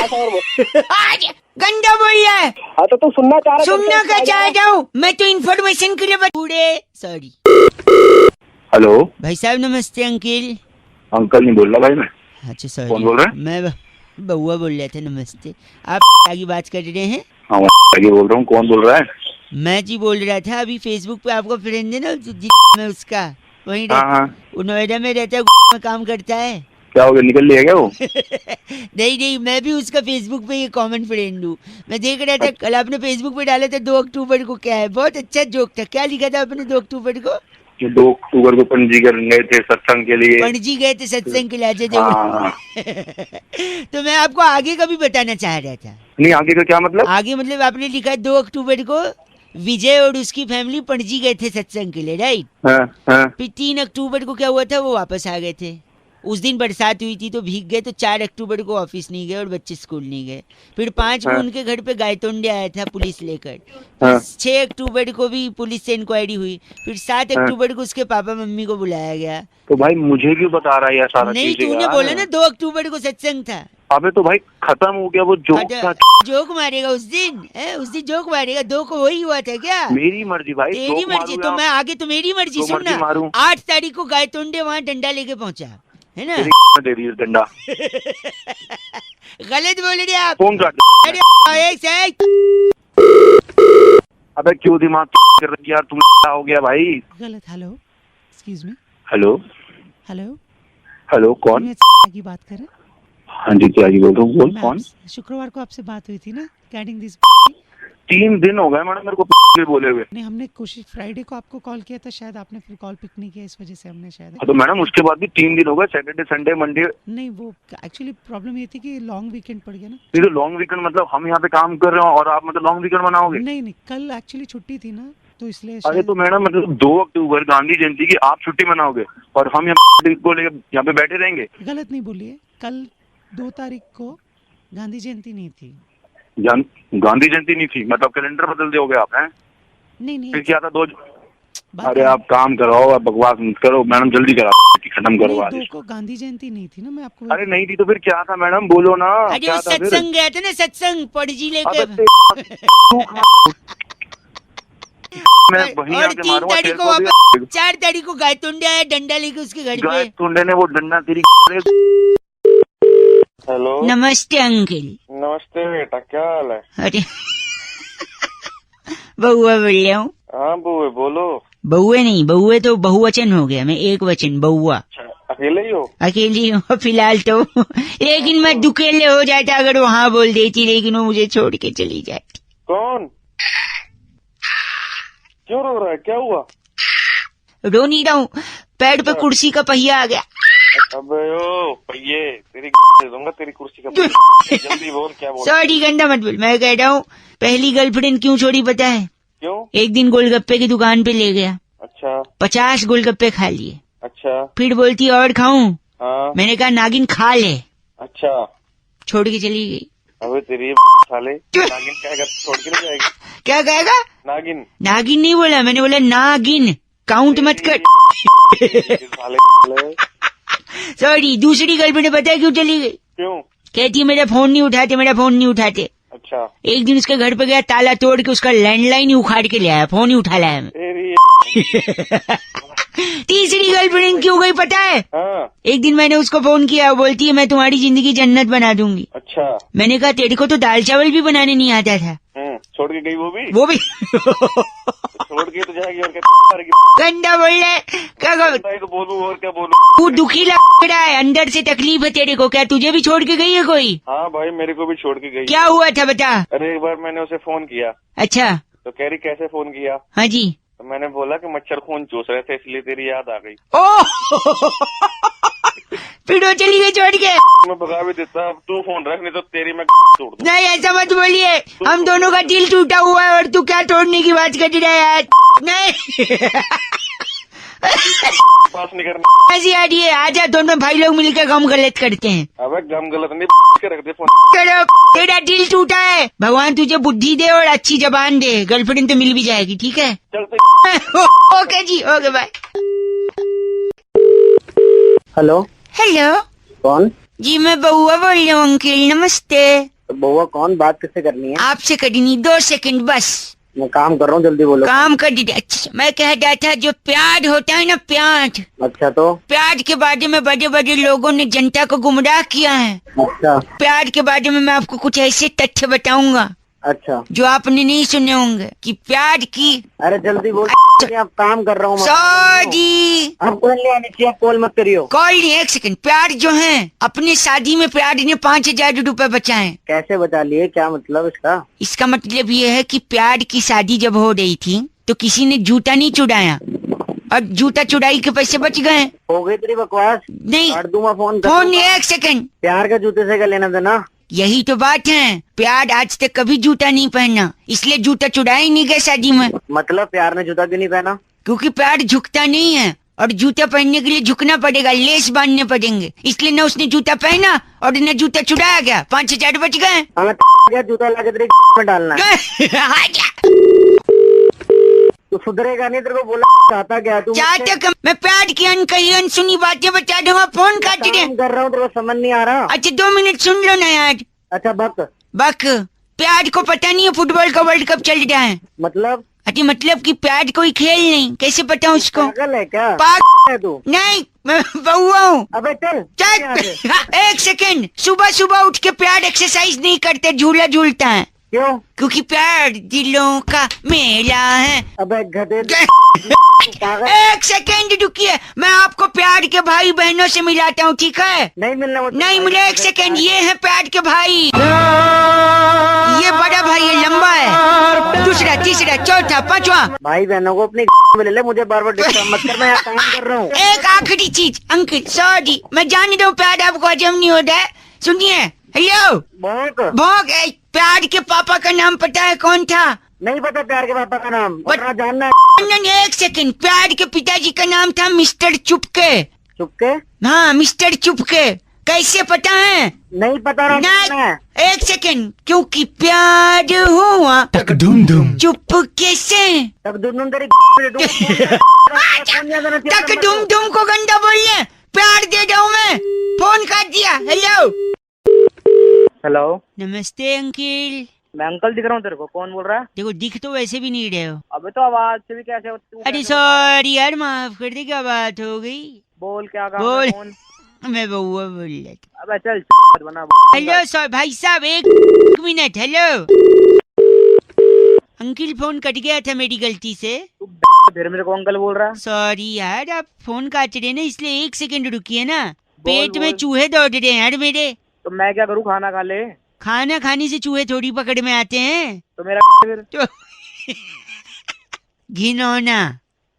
गंदा बोल रहा है। हाँ तो तू सुनना चाह रहा है? सुनना क्या चाहता हूँ मैं तो इन्फॉर्मेशन के लिए पूरे। सॉरी। हेलो भाई साहब नमस्ते। अंकिल? अंकल नहीं बोल रहा भाई मैं। अच्छा सॉरी। कौन बोल रहा है? मैं बउआ बोल रहे थे। नमस्ते। आप आगे बात कर रहे हैं? हाँ आगे बोल रहा हूँ। कौन बोल रहा है? मैं जी बोल रहा था। अभी फेसबुक पे आपका फ्रेंड है ना में उसका, वही नोएडा में रहता है, में काम करता है। क्या हो गया, निकल लिया क्या वो? नहीं, मैं भी उसका फेसबुक पे ये कॉमन फ्रेंड हूँ। मैं देख रहा था कल आपने फेसबुक पे डाला था 2 अक्टूबर को। क्या है, बहुत अच्छा जोक था। क्या लिखा था आपने 2 अक्टूबर को? ये 2 अक्टूबर को पणजी गए थे सत्संग के लिए। पणजी गए थे सत्संग के लिए जब हाँ। तो मैं आपको आगे का भी बताना चाह रहा था। नहीं आगे का क्या मतलब? आगे मतलब आपने लिखा 2 अक्टूबर को विजय और उसकी फैमिली पणजी गए थे सत्संग के लिए, राइट? हाँ। फिर 3 अक्टूबर को क्या हुआ था, वो वापस आ गए थे। उस दिन बरसात हुई थी तो भीग गए, तो 4 अक्टूबर को ऑफिस नहीं गए और बच्चे स्कूल नहीं गए। फिर 5 को उनके घर पे गायतोंडे आया था पुलिस लेकर। 6 अक्टूबर को भी पुलिस से इंक्वायरी हुई। फिर 7 अक्टूबर को उसके पापा मम्मी को बुलाया गया। तो भाई मुझे क्यों बता रहा है यार सारा नहीं, चीज़ें तूने यार? बोला ना 2 अक्टूबर को सत्संग था। अबे तो भाई खत्म हो गया वो जोक था। जोक मारेगा उस दिन, उस दिन जोक मारेगा। 2 को वही हुआ था क्या? मेरी मर्जी भाई, तेरी जोक मर्जी। मारूं तो या मैं आगे तो मेरी मर्जी। जो सुन मर्जी ना, मारूं। 8 तारीख को गायतोंडे वहाँ डंडा लेके पहुंचा है ना। तेरी दे रही है डंडा। गलत बोल रहे आप। फोन काट। अरे एक सेकंड। अबे क्यों दिमाग कर रही यार तुम? क्या हो गया भाई? गलत। Hello, excuse me. Hello hello, hello कौन? मैं की बात कर रहे हैं? हाँ जी त्यागी बोल रहा हूँ। बोल मैं कौन? शुक्रवार को आपसे बात हुई थी ना, रिगार्डिंग दिस। 3 दिन हो गए मैडम मेरे को बोले हुए। नहीं, हमने कोशिश फ्राइडे को आपको कॉल किया था, शायद आपने फिर कॉल पिक नहीं किया, इस वजह से हमने शायद। तो मैडम उसके बाद भी 3 दिन हो गए, सैटरडे संडे मंडे। नहीं, वो एक्चुअली प्रॉब्लम ये थी कि लॉन्ग वीकेंड पड़ गया ना। ये तो लॉन्ग वीकेंड मतलब हम यहाँ पे काम कर रहे हो और आप मतलब लॉन्ग वीकेंड मनाओगे? नहीं, कल एक्चुअली छुट्टी थी ना, तो इसलिए। अरे तो मैडम मतलब 2 अक्टूबर गांधी जयंती की आप छुट्टी मनाओगे और हम यहाँ को लेकर यहाँ पे बैठे रहेंगे? गलत नहीं बोलिए, कल 2 तारीख को गांधी जयंती नहीं थी। गांधी जयंती नहीं थी मतलब कैलेंडर बदल दोगे आप? हैं नहीं फिर क्या था? 2। अरे आप काम कराओ, आप बकवास मत करो मैडम, जल्दी कराओ, खत्म करो आज। 2 को गांधी जयंती नहीं थी ना, मैं आपको। अरे नहीं थी तो फिर क्या था मैडम? बोलो ना। अरे वो सत्संग गया था ना, सत्संग पणजी लेकर। मैं वहीं और आके 3 तारीख को मारूंगा। वापस 4 तारीख को गायतोंडे आया डंडा लेके उसके घर पे। गायतोंडे ने वो डंडा तेरी। हेलो, नमस्ते अंकल। नमस्ते बेटा, क्या हाल है? अरे बहुआ बोल रहा हूँ। हाँ बुए बोलो। बहुए नहीं, बहुए तो बहुवचन हो गया, मैं एक वचन बहुआ। अकेले ही हो? अकेली हूँ फिलहाल तो, लेकिन मैं दुकेले हो जाता अगर वो हाँ बोल देती, लेकिन वो मुझे छोड़ के चली जाती। कौन? क्यों रो रहा है? क्या हुआ? रो नहीं रहा हूँ, पैर पे कुर्सी का पहिया आ गया। अबे ओ पहिए, तेरी दे दूंगा तेरी कुर्सी का पहिया। जल्दी बोल, क्या बोल? सॉरी गंदा मत बोल। मैं कह रहा हूँ पहली गर्लफ्रेंड क्यों छोड़ी पता है? क्यों? एक दिन गोलगप्पे की दुकान पे ले गया। अच्छा। 50 गोलगप्पे खा लिए। अच्छा। फिर बोलती और खाऊं? हाँ। मैंने कहा नागिन खा ले। अच्छा। छोड़ के चली गई। अबे तेरी साले, नागिन कहेगा छोड़ के नहीं जाएगी? क्या कहेगा? नागिन। नागिन नहीं बोला मैंने, बोला नागिन, काउंट मत कर। सॉरी। दूसरी गर्लफ्रेंड पता है क्यों चली गई? क्यों? कहती है मेरा फोन नहीं उठाते, मेरा फोन नहीं उठाते। अच्छा। एक दिन उसके घर पे गया, ताला तोड़ के उसका लैंडलाइन ही उखाड़ के ले आया, फोन ही उठा लाया मैं। तीसरी गर्लफ्रेंड क्यों गई पता है? हाँ। एक दिन मैंने उसको फोन किया, वो बोलती है मैं तुम्हारी जिंदगी जन्नत बना दूंगी। अच्छा। मैंने कहा तेरे को तो दाल चावल भी बनाने नहीं आता था। छोड़ के गई वो भी? छोड़ के तो जाएगी और क्या? गंदा बोल रहे क्या? तो बोलूं और क्या बोलूं? तू दुखी लग रहा है, अंदर से तकलीफ है तेरे को। क्या तुझे भी छोड़ के गई है कोई? हाँ भाई, मेरे को भी छोड़ के गई। क्या हुआ था बता? अरे एक बार मैंने उसे फोन किया। अच्छा। तो कह रही कैसे फोन किया? हाँ जी। तो मैंने बोला कि मच्छर खून चूस रहे थे इसलिए तेरी याद आ गई। फिर वो चली गई छोड़ के। मैं भगा भी देता, अब तू फोन रख, नहीं तो तेरी मैं तोड़ दूं। नहीं ऐसा मत बोलिए, हम दोनों का दिल टूटा हुआ है और तू क्या तोड़ने की बात कर रहा है यार? नहीं पास नहीं करना। ऐसी आ रही है, आजा दोनों भाई लोग मिलकर गम गलत करते हैं। अबे गम गलत नहीं, के रख दे फोन। चलो तेरा दिल टूटा है, भगवान तुझे बुद्धि दे और अच्छी जबान दे, गर्लफ्रेंड तो मिल भी जाएगी। ठीक है चलते। ओके जी, ओके बाय। हेलो। हेलो कौन? जी मैं बउआ बोल रही हूँ अंकल, नमस्ते। तो बउआ कौन? बात किससे करनी है? आपसे करनी, 2 सेकंड बस। मैं काम कर रहा हूँ, जल्दी बोलो। काम कर दीजिए। अच्छा मैं कह रहा था जो प्याज होता है ना, प्याज। अच्छा तो? प्याज के बारे में बड़े बड़े लोगों ने जनता को गुमराह किया है। अच्छा। प्याज के बारे में मैं आपको कुछ ऐसे तथ्य बताऊंगा अच्छा। जो आपने नहीं सुने होंगे कि प्याज की। अरे जल्दी बोल, आप काम कर रहा हूँ। सॉरी, आप कॉल नहीं आनी चाहिए, कॉल मत करियो। कॉल नहीं, 1 सेकंड। प्याज जो है, अपनी शादी में प्याज ने 5000 रुपए बचाए। कैसे बचा लिए? क्या मतलब इसका? इसका मतलब ये है कि प्याज की शादी जब हो रही थी तो किसी ने जूता नहीं चुराया, और जूता चुराई के पैसे बच गए। हो गई तेरी बकवास, नहीं काट दूंगा फोन। Phone 1 second. प्यार का जूते से क्या लेना देना? यही तो बात है, प्यार आज तक कभी जूता नहीं पहना, इसलिए जूता चुराया ही नहीं गया शादी में। मतलब प्यार ने जूता क्यों नहीं पहना? क्योंकि प्यार झुकता नहीं है और जूता पहनने के लिए झुकना पड़ेगा, लेस बांधने पड़ेंगे, इसलिए न उसने जूता पहना और न जूता चुराया गया। 5,000 बच गए। हमें क्या जूता लाके तेरे में डालना है? तू सुधरेगा नहीं, तेरे को बोला चाहता क्या तू? चाहता मैं प्यार की अनकही अनसुनी बातें बता दूंगा। फोन काट दे। कर रहा हूँ, तेरे को समझ नहीं आ रहा। अच्छा 2 मिनट सुन लो ना यार। अच्छा बक प्यार को पता नहीं है फुटबॉल का वर्ल्ड कप चल रहा है। मतलब? अच्छा मतलब कि प्यार कोई खेल नहीं, कैसे पता उसको? पागल है क्या? पागल है तू? नहीं, मैं बउआ हूँ। अबे चल। 1 सेकंड। सुबह सुबह उठ के प्यार एक्सरसाइज नहीं करते, झूला झूलता है। क्यों? क्योंकि प्यार दिलों का मेला है। अबे गधे। 1 सेकेंड रुकिए, मैं आपको प्यार के भाई बहनों से मिलाता हूँ, ठीक है? नहीं मिलना मुझे। नहीं मिले। 1 सेकेंड। ये है प्यार के भाई। ये बड़ा भाई है, लंबा है। दूसरा, तीसरा, चौथा, पांचवा। भाई बहनों को अपनी में ले ले, मुझे बार बार डिस्टर्ब मत कर, मैं यहाँ काम कर रहा हूँ। एक आखिरी चीज अंकल, सॉरी, मैं जान रहा हूँ प्यार आपको हजम नहीं होता है। सुनिए, हेलो भोग, प्यार के पापा का नाम पता है कौन था? नहीं पता प्यार के पापा का नाम, जानना है। 1 सेकेंड। प्यार के पिताजी का नाम था मिस्टर चुपके। चुपके? हाँ, मिस्टर चुपके। कैसे पता है? नहीं पता रहा। 1 सेकेंड। क्योंकि प्यार हुआ टक धुम धुम चुपके से। तक धुम तेरी तक धुम को गंदा बोलिए। प्यार दे दो मैं। फोन काट दिया। Hello hello. नमस्ते अंकिल। मैं अंकल दिख रहा हूँ तेरे को, कौन बोल रहा है? देखो दिख तो वैसे भी नहीं रहे हो। अबे तो आवाज से भी कैसे? अरे सॉरी यार, माफ कर दे, क्या बात हो गई? बोल क्या काम बोल। है? कौन? मैं बउआ बोल रहा था। अबे चल बना। हेलो सर, भाई साहब 1 minute. Hello uncle, phone cut गया था मेरी गलती से। फिर मेरे को अंकल बोल रहा है? सॉरी यार, आप फोन काट रहे ना, इसलिए 1 सेकेंड रुकिए ना। पेट में चूहे दौड़ रहे हैं यार मेरे। तो मैं क्या करूँ? खाना खा ले। खाना खाने से चूहे थोड़ी पकड़ में आते हैं। तो मेरा फिर तो घिनौना।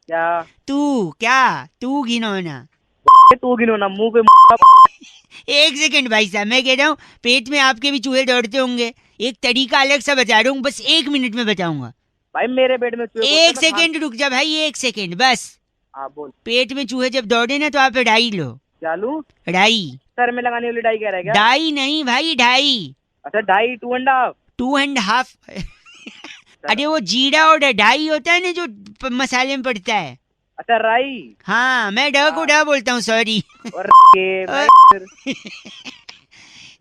क्या? तू घिनौना। तू गिनौना मुंह पे। 1 सेकेंड भाई साहब, मैं कह रहा हूँ पेट में आपके भी चूहे दौड़ते होंगे। एक तरीका अलग सा बता रहा हूँ, बस 1 मिनट में बताऊंगा। भाई मेरे पेट में चूहे। 1 सेकेंड रुक जा भाई, 1 सेकेंड बस। हाँ बोल। पेट में चूहे जब दौड़े ना तो आप डाई लो। क्या लूं? डाई। सर में लगाने वाली डाई कह रहा है क्या? डाई नहीं भाई, ढाई। अच्छा ढाई, 2.5। 2.5। अरे वो जीरा और ढाई होता है ना जो मसाले में पड़ता है। अच्छा राई। हाँ, मैं ढ को ढ बोलता हूँ, सॉरी।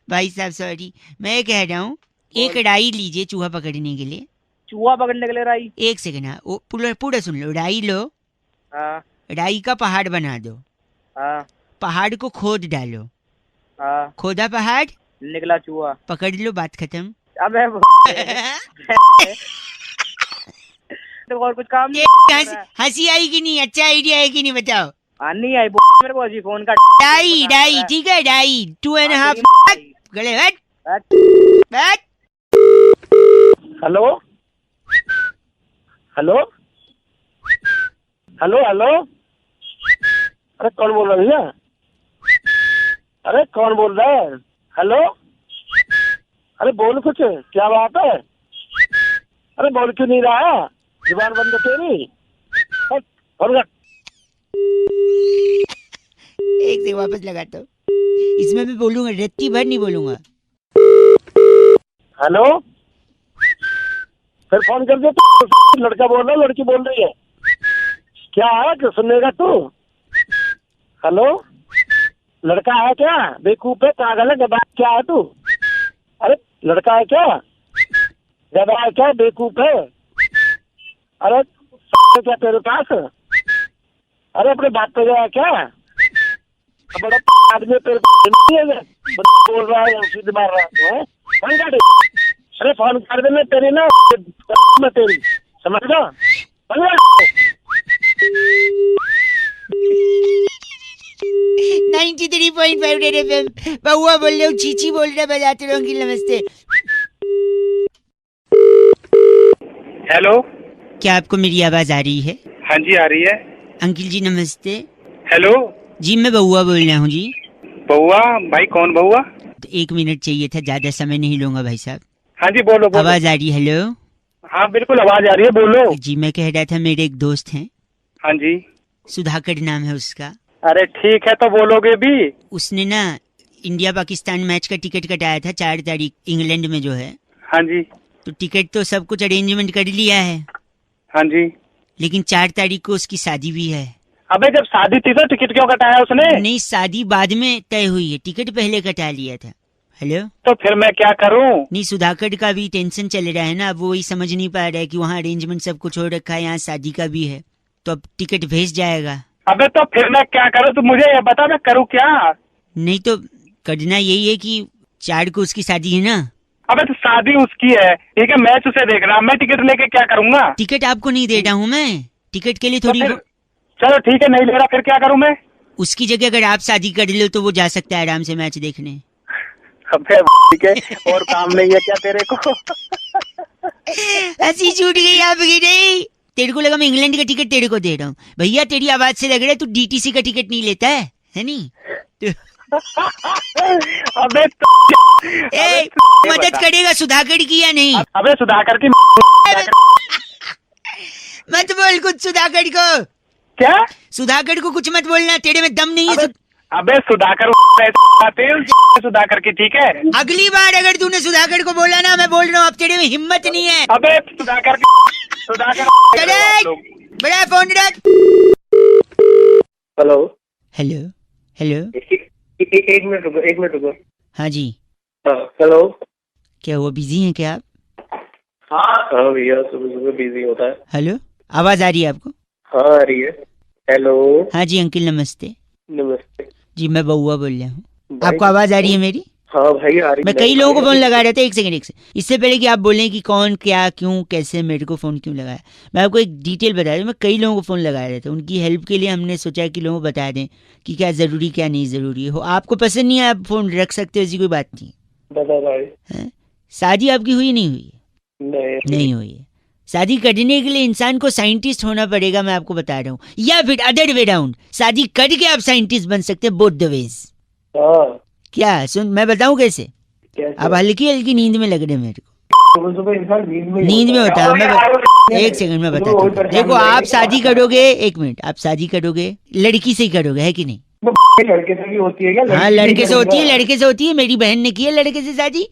भाई साहब सॉरी, मैं कह रहा हूँ एक डाई लीजिए चूहा पकड़ने के लिए। चूहा पकड़ने के लिए राई? 1 सेकेंड। हाँ, वो पूरा सुन लो। डाई लो। हाँ। डाई का पहाड़ बना दो। हाँ। पहाड़ को खोद डालो। हाँ। खोदा पहाड़, निकला चूहा। पकड़ लो, बात खत्म। अबे तो और कुछ काम नहीं? हंसी आई कि नहीं? अच्छा आइडिया है कि नहीं बताओ? नहीं आई मेरे को अजी फोन का। डाई ठीक है, डाई 2.5। गले बैठ। Hello hello hello hello. अरे कौन बोल रहा है भैया? अरे कौन बोल रहा है? हेलो। अरे बोल कुछ, क्या बात है? अरे बोल क्यों नहीं रहा है? जुबान बंद है तेरी। एक से वापस लगाता हूँ, इसमें मैं बोलूंगा, रत्ती भर नहीं बोलूंगा। हेलो। फिर फोन कर दे तो। लड़का बोल रहा है, लड़की बोल रही है। क्या है कि सुनेगा तू? हेलो। लड़का है क्या? बेवकूफ है, पागल है, गधा क्या है तू? अरे लड़का है क्या? गधा है क्या? बेवकूफ है? अरे क्या तेरे पास? अरे अपने बात पे गया क्या? बड़ा आदमी तेरे बोल रहा है, सीधे मार रहा है। फोन काट। अरे फोन कर देना तेरी ना मैं तेरी, समझ लो। 93.5 रेड एफएम। बउआ बोल रहे हो, चीची बोल रहे, बजाते रहो अंकिल। नमस्ते। हेलो। क्या आपको मेरी आवाज आ रही है? हाँ जी आ रही है। अंकिल जी नमस्ते। हेलो जी मैं बउआ बोल रहा हूँ जी। बउआ भाई कौन बउआ? तो 1 मिनट चाहिए था, ज्यादा समय नहीं लूंगा भाई साहब। हाँ जी बोलो बोलो। आवाज आ रही? हेलो। हाँ बिल्कुल आवाज आ रही है, बोलो। जी मैं कह रहा था मेरे एक दोस्त हैं, हाँ जी। सुधाकर नाम है उसका। अरे ठीक है तो बोलोगे भी। उसने ना इंडिया पाकिस्तान मैच का टिकट कटाया था 4 तारीख, इंग्लैंड में जो है। हाँ जी। तो टिकट तो सब कुछ अरेंजमेंट कर लिया है, हाँ जी। लेकिन 4 तारीख को उसकी शादी भी है। अबे जब शादी थी तो टिकट क्यों कटाया उसने? नहीं, शादी बाद में तय हुई है, टिकट पहले कटा लिया था। हेलो। तो फिर मैं क्या करूं? नहीं, सुधाकर का भी टेंशन चल रहा है ना, अब वो वही समझ नहीं पा रहा है कि वहाँ अरेंजमेंट सब कुछ हो रखा है, यहाँ शादी का भी है, तो अब टिकट भेज जाएगा। अबे तो फिर मैं क्या करूं, तू मुझे ये बता मैं करूं क्या? नहीं तो करना यही है कि 4 को उसकी शादी है ना। अबे तो शादी उसकी है, ठीक है, मैच उसे देख रहा, मैं टिकट लेके क्या करूंगा? टिकट आपको नहीं दे रहा हूँ मैं, टिकट के लिए थोड़ी। चलो ठीक है, नहीं ले रहा, फिर क्या करूं मैं? उसकी जगह अगर आप शादी कर लो तो वो जा सकता है आराम से मैच देखने। अबे ठीक है, और काम नहीं है क्या तेरे को? हंसी छूट गई आपकी। नहीं, तेरे को लगा मैं इंग्लैंड का टिकट तेरे को दे रहा हूँ। भैया तेरी आवाज से लग रहा है तू डीटीसी का टिकट नहीं लेता है नहीं? अबे मदद करेगा सुधाकर की या नहीं? अबे सुधाकर की मत बोल कुछ सुधाकर को। क्या? सुधाकर को कुछ मत बोलना, तेरे में दम नहीं है। अबे सुधाकर सुधाकर की, ठीक है? अगली बार अगर तूने सुधाकर को बोला ना, मैं बोल रहा हूँ अब तेरे में हिम्मत नहीं है। अबे सुधाकर बड़ा फोन रख। Hello hello hello. एक मिनट रुको। हाँ जी। हेलो। क्या हुआ, बिजी हैं क्या आप? हाँ भैया, सुबह सुबह बिजी होता है। हेलो, आवाज आ रही है आपको? हाँ आ रही है। हेलो। हाँ जी अंकिल नमस्ते। नमस्ते जी मैं बउआ बोल रहा हूँ। आपको आवाज आ रही है मेरी? हाँ भाई आ रही है। मैं कई लोगों को फोन लगा रहा था। एक सेकंड इससे पहले कि आप बोलें कि कौन क्या क्यों कैसे मेरे को फोन क्यों लगाया, मैं आपको एक डिटेल बता रहा हूँ। मैं कई लोगों को फोन लगा रहा था, उनकी हेल्प के लिए हमने सोचा कि लोगों को बता दें कि क्या जरूरी क्या नहीं जरूरी हो। आपको पसंद नहीं है आप फोन रख सकते हो, ऐसी कोई बात नहीं। बता भाई। शादी आपकी हुई नहीं हुई? नहीं हुई है। शादी करने के लिए इंसान को साइंटिस्ट होना पड़ेगा, मैं आपको बता रहा हूँ, या फिर अदर वे राउंड, शादी करके आप साइंटिस्ट बन सकते हैं, बोथ द वेज। क्या सुन, मैं बताऊं कैसे? अब हल्की हल्की नींद में लग रहे मेरे को। नींद में होता है। एक सेकंड में बताता हूँ। देखो आप शादी करोगे, 1 मिनट, आप शादी करोगे लड़की से ही करोगे, है कि नहीं? लड़के से भी होती है क्या? हाँ लड़के से होती है, लड़के से होती है। मेरी बहन ने की है लड़के से शादी।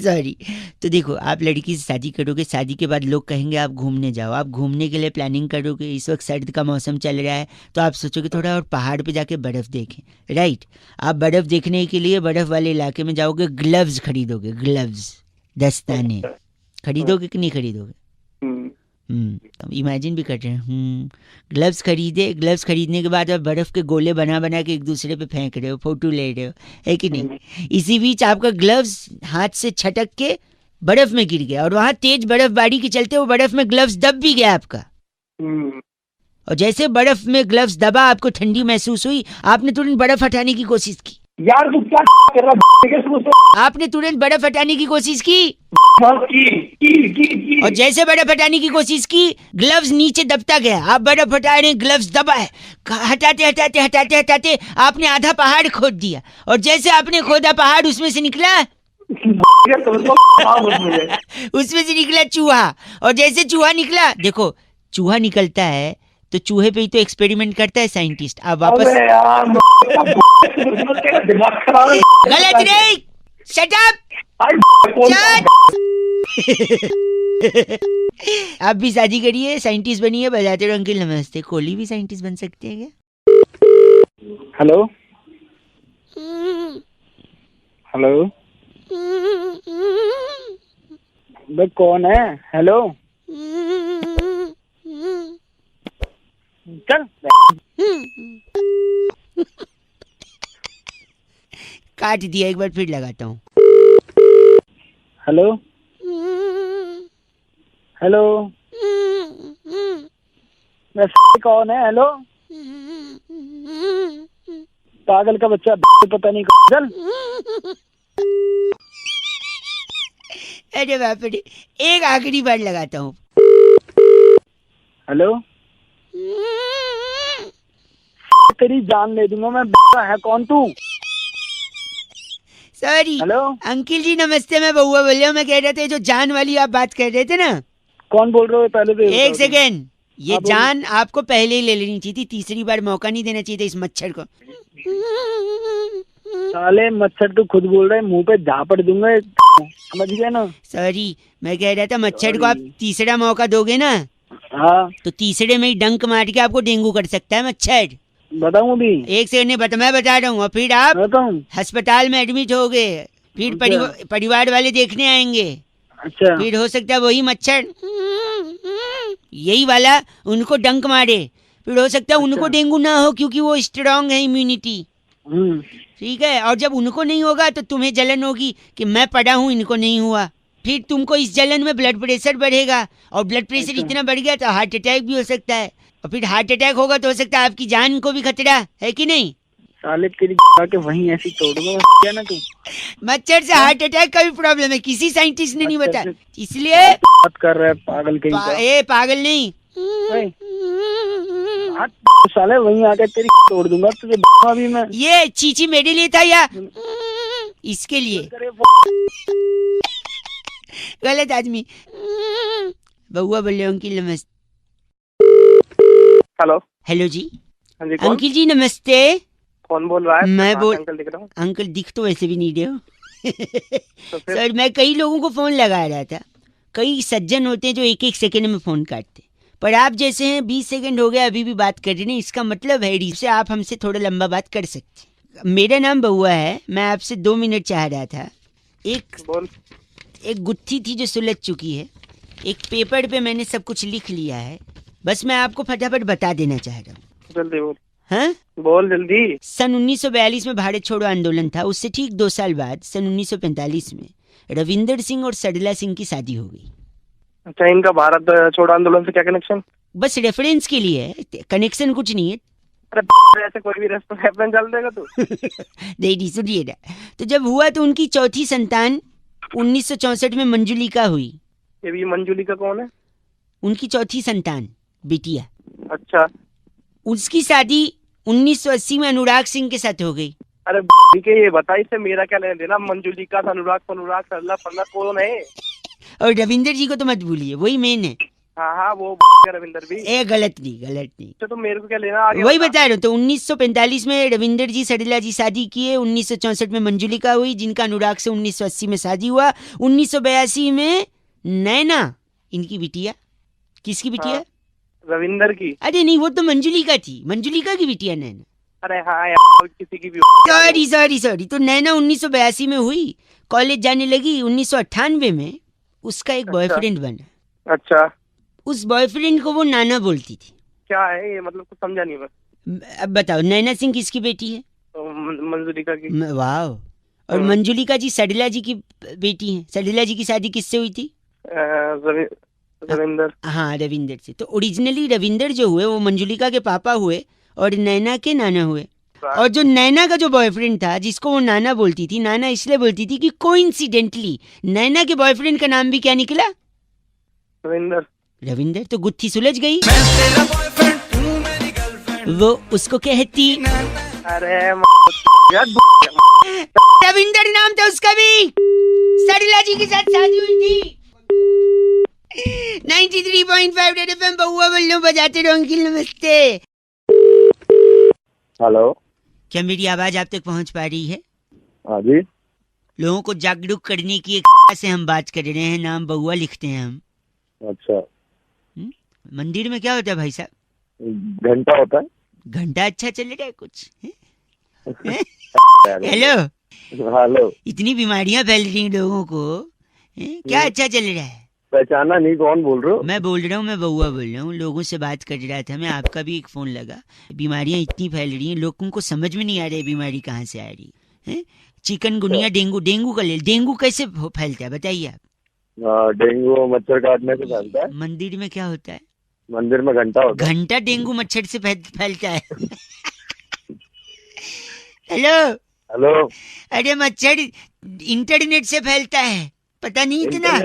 सॉरी। तो देखो आप लड़की से शादी करोगे, शादी के बाद लोग कहेंगे आप घूमने जाओ, आप घूमने के लिए प्लानिंग करोगे। इस वक्त सर्द का मौसम चल रहा है तो आप सोचोगे थोड़ा और पहाड़ पे जाके बर्फ देखें, राइट? आप बर्फ देखने के लिए बर्फ वाले इलाके में जाओगे, ग्लव्स खरीदोगे, ग्लव्स दस्ताने खरीदोगे कि नहीं खरीदोगे? इमेजिन भी कर रहे हैं। ग्लव्स खरीदे, ग्लव्स खरीदने के बाद आप बर्फ के गोले बना बना के एक दूसरे पे फेंक रहे हो, फोटो ले रहे हो, है कि नहीं? इसी बीच आपका ग्लव्स हाथ से छटक के बर्फ में गिर गया और वहां तेज बर्फबारी के चलते वो बर्फ में ग्लव्स दब भी गया आपका। और जैसे बर्फ में ग्लव्स दबा, आपको ठंडी महसूस हुई, आपने तुरंत बर्फ हटाने की कोशिश की। यार तू क्या कर रहा है? आपने तुरंत बर्फ हटाने की कोशिश की। की। और जैसे बर्फ हटाने की कोशिश की, ग्लव्स नीचे दबता गया। आप बर्फ हटा रहे, ग्लव्स दबा है। हटाते हटाते हटाते हटाते आपने आधा पहाड़ खोद दिया, और जैसे आपने खोदा पहाड़, उसमें से निकला उसमें से निकला चूहा। और जैसे चूहा निकला, देखो चूहा निकलता है तो चूहे पे ही तो एक्सपेरिमेंट करता है साइंटिस्ट। आप वापस गलत नहीं, शट अप। आप भी शादी करिए, साइंटिस्ट बनिए, बजाते रहो अंकिल नमस्ते। कोहली भी साइंटिस्ट बन सकते हैं क्या? Hello hello. बे कौन है? हेलो चल। काट दिया, एक बार फिर लगाता हूँ। Hello hello. कौन है? हेलो पागल का बच्चा, पता नहीं। चल। अरे बाप रे, एक आखिरी बार लगाता हूँ। हेलो, तेरी जान ले दूंगा मैं। है कौन तू? सॉरी हेलो, अंकिल जी नमस्ते, मैं बउआ बोल रहा हूँ। मैं कह रहे थे जो जान वाली आप बात कर रहे थे ना। कौन बोल रहे हो पहले तो ये एक बताओ। सेकेंड, ये हाँ, बोलो। जान आपको पहले ही ले लेनी चाहिए थी, तीसरी बार मौका नहीं देना चाहिए था इस मच्छर को। साले मच्छर तू खुद बोल रहे, मुंह पे झापड़ दूंगा। समझ गया ना? सॉरी, मैं कह रहा था मच्छर को आप तीसरा मौका दोगे ना हाँ, तो तीसरे में ही डंक मार के आपको डेंगू कर सकता है मच्छर। बताऊं अभी? एक सेकंड नहीं मैं बता रहा हूँ। और फिर आप बताऊं? अस्पताल में एडमिट हो गए, फिर अच्छा। परिवार वाले देखने आएंगे, अच्छा, फिर हो सकता है वही मच्छर यही वाला उनको डंक मारे, फिर हो सकता है उनको डेंगू ना हो क्योंकि वो स्ट्रांग है इम्यूनिटी। ठीक है, और जब उनको नहीं होगा तो तुम्हें जलन होगी कि मैं पड़ा हूँ इनको नहीं हुआ, फिर तुमको इस जलन में ब्लड प्रेशर बढ़ेगा, और ब्लड प्रेशर इतना बढ़ गया तो हार्ट अटैक भी हो सकता है, और फिर हार्ट अटैक होगा तो हो सकता है आपकी जान को भी खतरा है कि नहीं। साले तेरी के वहीं ऐसी तोड़ दूंगा क्या ना तू। मच्छर से हार्ट अटैक का भी प्रॉब्लम है, किसी साइंटिस्ट ने नहीं बताया, इसलिए बात कर रहा है पागल कहीं का। ए पागल नहीं, साले वहीं आके तेरी तोड़ दूंगा तुझे अभी मैं। ये चीची मेरे लिए था या इसके लिए? गलत आदमी। बउआ बोल रहे अंकिल नमस्ते। हेलो। हेलो जी। हाँ जी, कौन? अंकिल जी नमस्ते। कौन बोल रहा है? मैं कहाँ बोल से अंकल दिख रहा हूँ? अंकल दिख तो वैसे भी नहीं रहे हो। तो फिर? सर मैं कई लोगों को फोन लगा रहा था, कई सज्जन होते हैं जो एक एक सेकंड में फोन काटते, पर आप जैसे हैं 20 सेकंड हो गया अभी भी बात कर रहे हैं, इसका मतलब है से आप हमसे थोड़ा लंबा बात कर सकते। मेरा नाम बउआ है, मैं आपसे 2 मिनट चाह रहा था। एक गुत्थी थी जो सुलझ चुकी है, एक पेपर पे मैंने सब कुछ लिख लिया है, बस मैं आपको फटाफट बता देना चाह रहा हूँ। जल्दी बोल। हाँ बोल जल्दी। सन 1942 में भारत छोड़ो आंदोलन था, उससे ठीक 2 साल बाद सन 1945 में रविंदर सिंह और सरला सिंह की शादी हो गई। अच्छा, इनका भारत छोड़ो आंदोलन से क्या कनेक्शन? बस रेफरेंस के लिए है, कनेक्शन कुछ नहीं है। अरे ऐसे कोई भी रेफरेंस डाल देगा तू? नहीं सुनिए ना, तो जब हुआ तो उनकी चौथी संतान 1964 में मंजुलिका हुई। ये मंजुलिका कौन है? उनकी चौथी संतान बिटिया। अच्छा। उसकी शादी 1980 में अनुराग सिंह के साथ हो गई। अरे ठीक है, ये बता इससे मेरा क्या लेना देना? मंजुलिका अनुराग सरला फरला कौन है? और रविंदर जी को तो मत भूलिए, वही मेन है। हाँ हाँ, वो रविंदर भी। गलत नहीं। तो मेरे को क्या लेना आगे? वही बता रहा हूँ, तो 1945 में रविंदर जी सरला जी शादी किए, 1964 में मंजुलिका हुई जिनका अनुराग से 1980 में शादी हुआ, 1982 में नैना इनकी बिटिया। किसकी बिटिया? रविंदर की। अरे नहीं, वो तो मंजुलिका थी, मंजुलिका की बिटिया नैना। अरे हाँ यार, किसी की भी। सॉरी, तो नैना 1982 में हुई, कॉलेज जाने लगी, 1998 में उसका एक बॉयफ्रेंड बना। अच्छा। उस बॉयफ्रेंड को वो नाना बोलती थी। क्या है ये, मतलब कुछ समझा नहीं बस। अब बताओ, नैना सिंह किसकी बेटी है? मंजुलिका की। वाह। और मंजुलिका जी सरला जी की बेटी हैं। सरला जी की शादी किससे हुई थी? रविंदर। हाँ, रविंदर से। तो ओरिजिनली रविंदर जो हुए वो मंजुलिका के पापा हुए और नैना के नाना हुए। और जो नैना का जो बॉयफ्रेंड था जिसको वो नाना बोलती थी, नाना इसलिए बोलती थी कि कोइंसिडेंटली नैना के बॉयफ्रेंड का नाम भी क्या निकला? रविंदर। तो गुत्थी सुलझ गई। वो उसको कहती, अरे रविंदर नाम था उसका भी, सरला जी के साथ शादी हुई थी। 93.5 रेड एफएम बउआ बल्लू बजाते रहो अंकिल नमस्ते। हेलो, क्या मेरी आवाज आप तक पहुंच पा रही है? हाँ जी। लोगों को जागरूक करने की एक से हम बात कर रहे हैं, नाम बउआ लिखते हैं हम। अच्छा। मंदिर में क्या होता है भाई साहब? घंटा होता है। घंटा अच्छा चल रहा है कुछ? हेलो। इतनी बीमारियां फैल रही हैं लोगों को, क्या अच्छा चल रहा है? पहचाना नहीं, कौन बोल रहे हो? मैं बोल रहा हूँ, मैं बउआ बोल रहा हूँ। लोगों से बात कर रहा था मैं, आपका भी एक फोन लगा। बीमारियां इतनी फैल रही हैं, लोगों को समझ में नहीं आ रही बीमारी कहाँ से आ रही है। चिकनगुनिया, डेंगू का ले, डेंगू कैसे फैलता है बताइए आप? डेंगू मच्छर काटने से फैलता है। मंदिर में क्या होता है? मंदिर में घंटा होता है। घंटा डेंगू मच्छर से फैलता है। हेलो। अरे मच्छर इंटरनेट से फैलता है, पता नहीं इतना?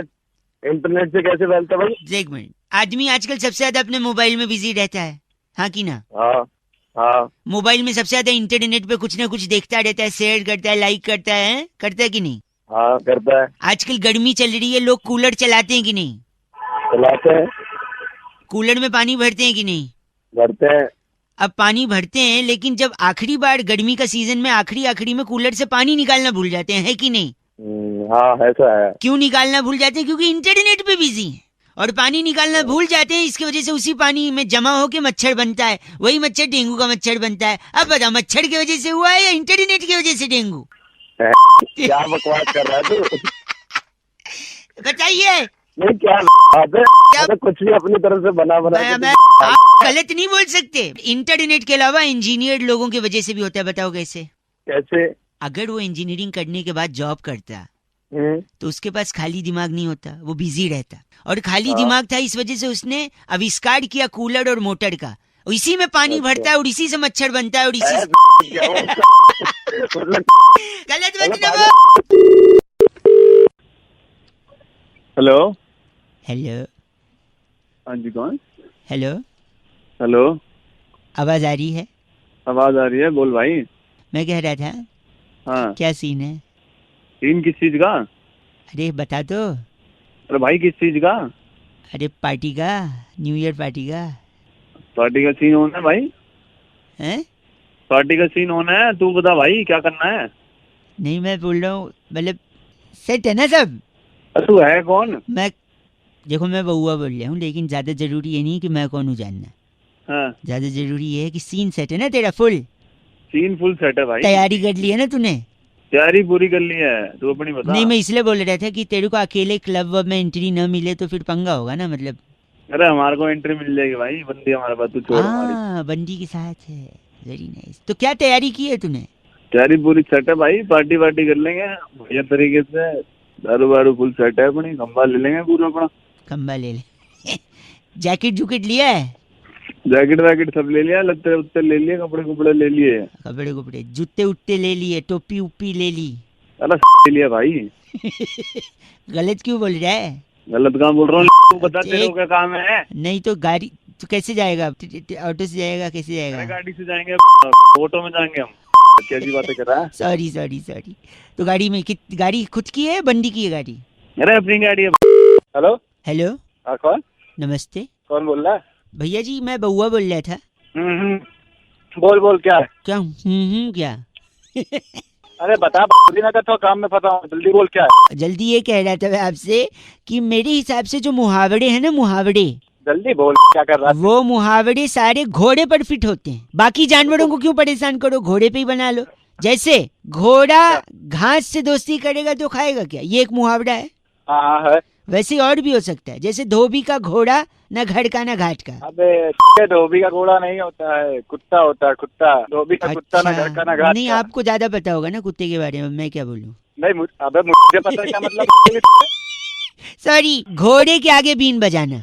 इंटरनेट से कैसे फैलता है भाई? एक मिनट, आदमी आजकल सबसे ज्यादा अपने मोबाइल में बिजी रहता है, हाँ कि ना? हाँ हाँ मोबाइल में सबसे ज्यादा इंटरनेट पे कुछ ना कुछ देखता रहता है, शेयर करता है, लाइक करता है, करता है कि नहीं? हाँ करता है। आजकल गर्मी चल रही है, लोग कूलर चलाते हैं कि नहीं? चलाते हैं। कूलर में पानी भरते हैं कि नहीं? भरते हैं। अब पानी भरते हैं, लेकिन जब आखिरी बार गर्मी का सीजन में आखिरी में कूलर से पानी निकालना भूल जाते हैं, है कि नहीं? हाँ ऐसा है। क्यों निकालना भूल जाते हैं? क्योंकि इंटरनेट पे बिजी हैं और पानी निकालना भूल जाते हैं। इसकी वजह से उसी पानी में जमा होके मच्छर बनता है, वही मच्छर डेंगू का मच्छर बनता है। अब बता, मच्छर की वजह से हुआ है या इंटरनेट की वजह से डेंगू? क्या बकवास कर रहा है तू? बताइए। नहीं क्या क्या कुछ भी अपनी तरफ से बना आप गलत नहीं बोल सकते। इंटरनेट के अलावा इंजीनियर लोगों की वजह से भी होता है। बताओ कैसे? कैसे? अगर वो इंजीनियरिंग करने के बाद जॉब करता तो उसके पास खाली दिमाग नहीं होता, वो बिजी रहता। और खाली दिमाग था, इस वजह से उसने आविष्कार किया कूलर और मोटर का। इसी में पानी भरता है और इसी से मच्छर बनता है और इसी से गलत मत ना बोल। Hello hello. हाँ जी कौन? हेलो हेलो आवाज आ रही है? आवाज आ रही है, बोल भाई। मैं कह रहा था, हाँ क्या सीन है? सीन किस चीज का? अरे बता दो। अरे भाई किस चीज का? अरे पार्टी का, न्यू ईयर पार्टी का। पार्टी का सीन होना है भाई। हैं? पार्टी का सीन होना है, तू बता भाई क्या करना है? नहीं मैं बोल रहा हूँ, मतलब सेट है ना सब? तू है कौन? मैं देखो, मैं बउआ बोल रहा हूँ, लेकिन ज्यादा जरूरी ये नहीं कि मैं कौन हूँ जानना। हाँ ज्यादा जरूरी ये है कि सीन सेट है ना तेरा? फुल सीन फुल सेट है भाई। तैयारी कर ली है ना तूने? तैयारी पूरी कर ली है, तू अपनी बता। नहीं मैं इसलिए बोल रहा था कि तेरे को अकेले क्लब वब में एंट्री न मिले तो फिर पंगा होगा ना, मतलब। अरे हमारे को एंट्री मिल जाएगी भाई, बंदी हमारे पास, तू छोड़ हमारी। हाँ बंदी के साथ है, वेरी नाइस। तो क्या तैयारी की है तूने? तैयारी पूरी सेट है भाई, पार्टी वार्टी कर लेंगे बढ़िया तरीके से। दारू वारू फुल सेट है अपनी, खंबा ले लेंगे पूरा अपना। खंबा ले ले। जैकेट जुकेट लिया है? जैकेट वैकेट सब ले लिया, लत्ते उत्ते ले लिए, कपड़े कुपड़े ले लिए। कपड़े कुपड़े, जूते उट्टे ले लिए, टोपी उप्पी ले ली? अरे ले लिया भाई। गलत क्यों बोल रहा है? गलत काम बोल रहा हूँ, तू बता तेरे को क्या काम है? नहीं तो गाड़ी तो कैसे जाएगा? ऑटो से जाएगा? कैसे जाएगा? गाड़ी से जाएंगे, ऑटो में जाएंगे हम। कैसी बातें कर रहा है? Sorry sorry sorry. तो गाड़ी में गाड़ी खुद की है बंदी की है गाड़ी? अरे अपनी गाड़ी है। हेलो हेलो हाँ कौन? नमस्ते। कौन बोल रहा है? भैया जी मैं बउआ बोल रहा था। बोल बोल क्या है? क्या क्या? अरे बता ना, तो काम में फंसा हूँ, जल्दी बोल क्या है? जल्दी ये कह रहा था मैं आपसे कि मेरे हिसाब से जो मुहावरे हैं ना, मुहावरे, जल्दी बोल क्या कर रहा है? वो मुहावरे सारे घोड़े पर फिट होते हैं। बाकी जानवरों को क्यों परेशान करो, घोड़े पे ही बना लो। जैसे घोड़ा घास से दोस्ती करेगा तो खाएगा क्या, ये एक मुहावरा है। हाँ है। वैसे और भी हो सकता है, जैसे धोबी का घोड़ा न घर का न घाट का। अबे धोबी का घोड़ा नहीं होता है, कुत्ता होता है, कुत्ता। धोबी का कुत्ता ना घर का ना घाट नहीं का। आपको ज्यादा पता होगा ना कुत्ते के बारे में, मैं क्या बोलूं? नहीं अबे मुझे पता है क्या मतलब। सॉरी, घोड़े के आगे बीन बजाना।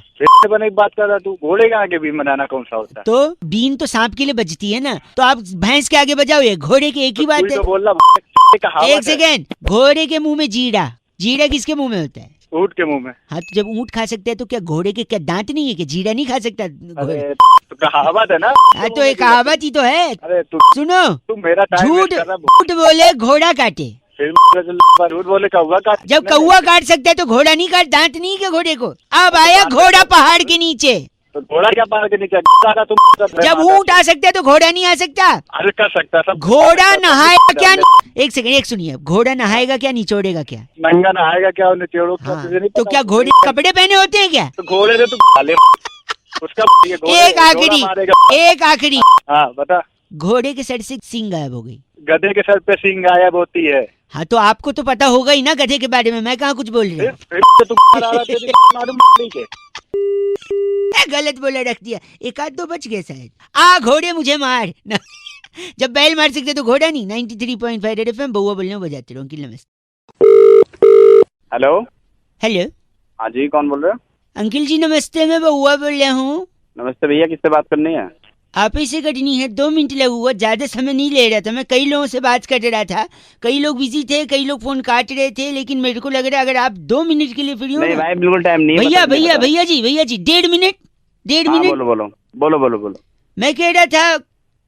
बने बात कर रहा तू, घोड़े के आगे बीन बनाना कौन सा होता है? तो बीन तो सांप के लिए बजती है ना, तो आप भैंस के आगे बजाओ, ये घोड़े के एक ही बात है। बोल रहा एक सेकेंड, घोड़े के मुंह में जीरा, जीरा किसके मुंह में होता है? ऊंट के मुंह में। हाँ तो जब ऊंट खा सकता है तो क्या घोड़े के क्या दांत नहीं है कि जीरा नहीं खा सकता? तो कहावत है ना। हाँ तो एक कहावत ही तो है। अरे तू सुनो, तू मेरा झूठ झूठ बोले घोड़ा काटे, झूठ बोले कौवा काट। जब कौवा काट सकता है तो घोड़ा नहीं काट, दांत नहीं क्या घोड़े को? अब आया घोड़ा पहाड़ के नीचे, तो घोड़ा क्या पहाड़ के नीचे? जब ऊंट आ सकता है तो घोड़ा नहीं आ सकता? अरे कर सकता सब। घोड़ा नहाएगा क्या? एक सेकंड, एक सुनिए, घोड़ा नहाएगा क्या, निचोड़ेगा क्या? नंगा नहाएगा क्या और निचोड़ो क्या? हाँ, तो क्या घोड़े कपड़े पहने होते हैं क्या? तो घोड़े से तू खाले उसका एक आखिरी, एक आखिरी। हाँ बता। घोड़े के सर से सींग गायब हो गई, गधे के सर पे सींग गायब होती है। हाँ तो आपको तो पता होगा ही ना गधे के बारे में, मैं कहाँ कुछ बोल रही हूँ। गलत बोला, रख दिया। एक आध दो बच गए शायद। आ घोड़े मुझे मार ना। जब बैल मार सकते तो घोड़ा नहीं। 93.5 रेड एफएम, बउआ बोलने बजाते रहो। अंकिल नमस्ते। हेलो हेलो हाँ जी कौन बोल रहे हो? अंकिल जी नमस्ते, मैं बउआ बोल रहा हूँ। नमस्ते भैया, किससे बात करनी है? आप ही से कटनी है, 2 मिनट लगूगा, ज्यादा समय नहीं ले रहा था। मैं कई लोगों से बात कर रहा था, कई लोग बिजी थे, कई लोग फोन काट रहे थे, लेकिन मेरे को लग रहा है अगर आप 2 मिनट के लिए फ्री हो नहीं ना। भाई बिल्कुल टाइम नहीं है। भैया जी 1.5 मिनट। बोलो। मैं कह रहा था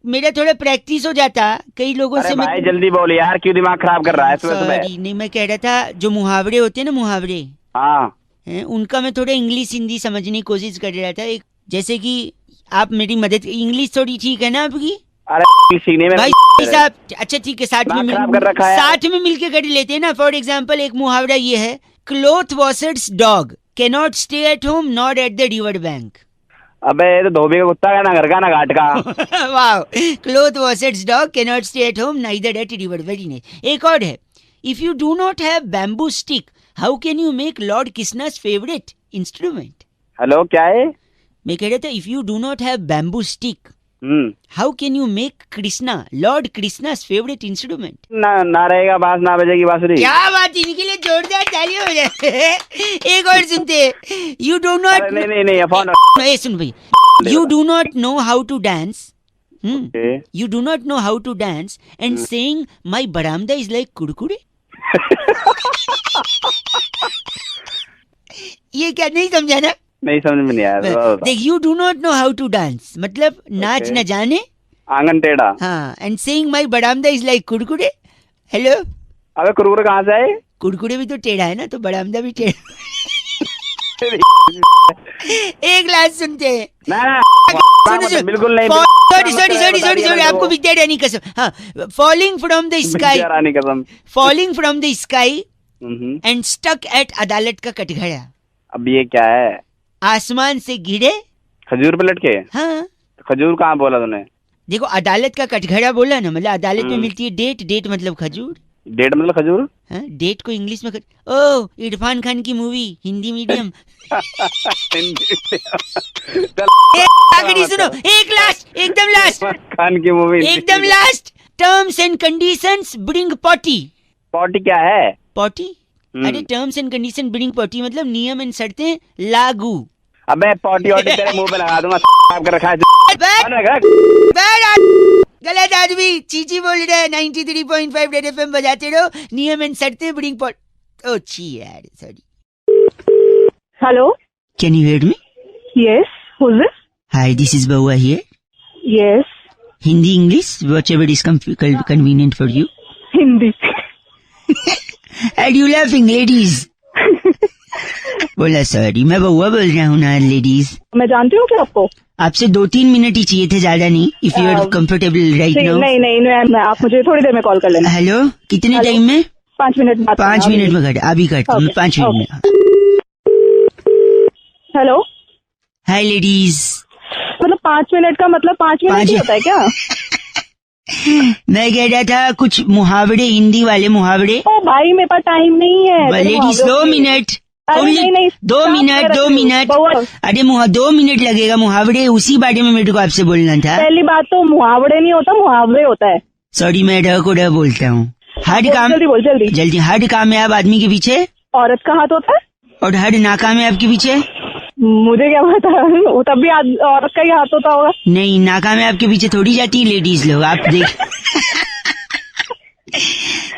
मेरा थोड़ा प्रैक्टिस हो जाता कई लोगों से। भाई जल्दी बोल यार, क्यों दिमाग खराब कर रहा है सुबह सुबह? नहीं, मैं कह रहा था जो मुहावरे होते हैं ना, मुहावरे, हाँ उनका मैं थोड़ा इंग्लिश हिंदी समझने की कोशिश कर रहा था। एक जैसे कि आप मेरी मदद, इंग्लिश थोड़ी ठीक है ना आपकी? अरे सीखने में भाई साहब, अच्छा ठीक है, साथ में मिलके कर लेते हैं ना। फॉर एग्जाम्पल एक मुहावरा ये है, cloth washers dog can not stay at home not at the river bank. अबे ये तो धोबी का कुत्ता है, ना घर का ना घाट का। वाह, cloth washers dog can not stay at home neither at river. Very nice. एक और है, if you do not have bamboo stick how can you make Lord Krishna's favourite instrument. Hello क्या है? मैं कह रहा था if you do not have bamboo stick how can you make Krishna Lord Krishna's favourite instrument. ना रहेगा बांस ना बजेगी बांसुरी। क्या बात, इनके लिए जोरदार ताली हो जाए। एक और सुनते, यू डू नॉट, नहीं सुन भाई, you do not know how to dance, you do not know how to dance and saying my बरामदा इज लाइक कुड़कुड़े। ये क्या, नहीं समझा ना? नहीं समझ में नहीं आया। देख, you do not know how to dance मतलब नाच न जाने, आंगन टेढ़ा। हाँ, एंड सेइंग माय बरामदा इज लाइक कुड़कुड़े। हेलो, अबे कुरकुरे कहाँ से आए? कुड़कुड़े भी तो टेढ़ा है ना, तो बरामदा भी टेढ़ा। एक लास्ट सुनते हैं। सुनो, बिल्कुल नहीं। सॉरी, आपको विद्या रानी कसम। हाँ, falling from the sky, falling from the sky and stuck at अदालत का कटघरा। अब ये क्या है? आसमान से गिरे, खजूर पे लटके। हाँ, खजूर कहाँ बोला तूने? देखो, अदालत का कटघरा बोला ना, मतलब अदालत में मिलती है डेट, डेट मतलब खजूर, डेट मतलब खजूर। हाँ, डेट को इंग्लिश में ओ, इरफान खान की मूवी, हिंदी मीडियम। आखिरी सुनो, एक लास्ट, एकदम लास्ट, खान की मूवी एकदम last. Terms and conditions bring potty. Potty क्या है? पॉटी, अरे terms and condition bring potty मतलब नियम एंड शर्तें लागू। अबे पॉटी ऑटी तेरे मुंह पे लगा दूंगा। कर रखा है गलत आदमी, चीची बोल रहे हैं। 93.5 रेड एफएम बजाते रहो, नियम एंड शर्तें ब्रिंग पॉट। ओ छी यार, sorry. Hello, can you hear me? Yes, who is this? Hi, this is Bahua here. Yes. Hindi, English, whatever is convenient for you. Hindi. And you laughing, ladies? बोला सॉरी, मैं बहुआ बोल रहा हूँ ना लेडीज। मैं जानती हूँ क्या आपको? आपसे 2-3 मिनट ही चाहिए थे, ज्यादा नहीं। If you are comfortable right now. नहीं, आप मुझे थोड़ी देर में कॉल कर लेना। हेलो, कितने टाइम में? 5 मिनट। 5 मिनट में कर, अभी करता हूँ 5 मिनट में। हेलो, हाय लेडीज। मतलब 5 मिनट का मतलब 5 मिनट ही होता है क्या? मैं कह रहा था कुछ मुहावरे, हिंदी वाले मुहावरे। ओ भाई, मेरे पास टाइम नहीं है। Ladies 2 minute. नहीं, 2 मिनट। अरे 2 मिनट लगेगा, मुहावरे उसी बारे में मेरे को आपसे बोलना था। पहली बात तो मुहावरे नहीं होता, मुहावरे होता है। सॉरी, मैं ढ को ढ बोलता हूँ। हर काम, जल्दी। हर कामयाब आदमी के पीछे औरत का हाथ होता है, और हर नाकामयाब के पीछे मुझे क्या पता, वो तब भी औरत का ही हाथ होता होगा। नहीं, नाकामयाब के पीछे थोड़ी जाती है लेडीज लोग, आप देख।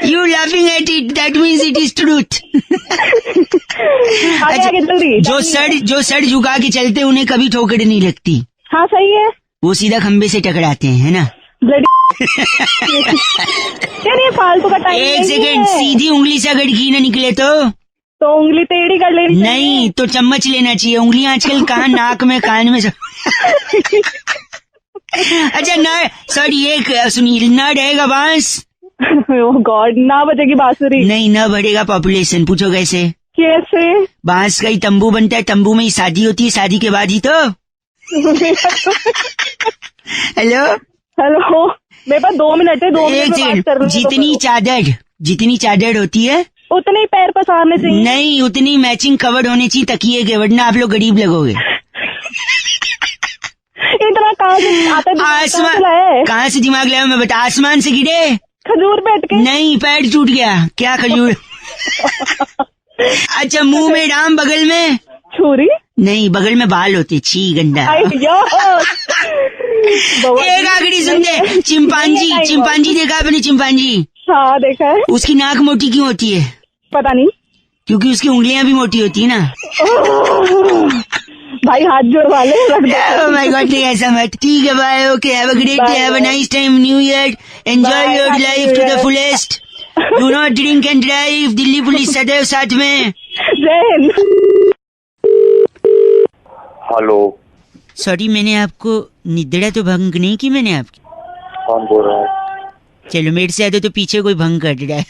You laughing at it, that means it is truth. आगे जल्दी। जो सर झुका के चलते उन्हें कभी ठोकर नहीं लगती। हाँ सही है, वो सीधा खंबे से टकराते हैं, है ना? ये फालतू का टाइम। 1 सेकेंड, सीधी उंगली से अगर घी न निकले तो उंगली टेढ़ी कर लेनी। नहीं तो चम्मच लेना चाहिए। उंगलियां आजकल कहाँ, नाक में, कान में सब। अच्छा न, सॉरी, एक सुनिए, न रहेगा बांस। गॉड, ना बजेगी बांसुरी। नहीं, न बढ़ेगा पॉपुलेशन। पूछो कैसे? बांस का ही तंबू बनता है, तंबू में ही शादी होती है, शादी के बाद ही तो। हेलो, मेरे पास 2 मिनट है। 2 मिनट। जितनी चादर होती है उतने ही पैर पसारने चाहिए। नहीं, उतनी मैचिंग कवर होने चाहिए तकिए के, वरना आप लोग गरीब लगोगे। इतना कहाँ से आता है? आसमान, कहाँ से दिमाग लाया? मैं बता, आसमान से गिरे, खजूर बैठ के। नहीं, पैर टूट गया। क्या खजूर? अच्छा, मुंह में राम, बगल में छुरी। नहीं, बगल में बाल होते। छी, गंदा। एक आखिरी सुन दे, चिंपांजी देखा आपने? चिंपांजी, हाँ देखा है। उसकी नाक मोटी क्यों होती है? पता नहीं, क्योंकि उसकी उंगलियां भी मोटी होती है ना। भाई हाथ जोड़वा ले, रख दे। Oh my God, नहीं ऐसा मत। ठीक है भाई, okay, have a great day, have a nice time, new year, enjoy your life to the fullest, do not drink and drive, Delhi police सदैव साथ में। हेलो, सॉरी, मैंने आपको निद्रा तो भंग नहीं की मैंने आपकी? कौन बोल रहा है? चलो, मेरे से तो पीछे कोई भंग कर रहा है।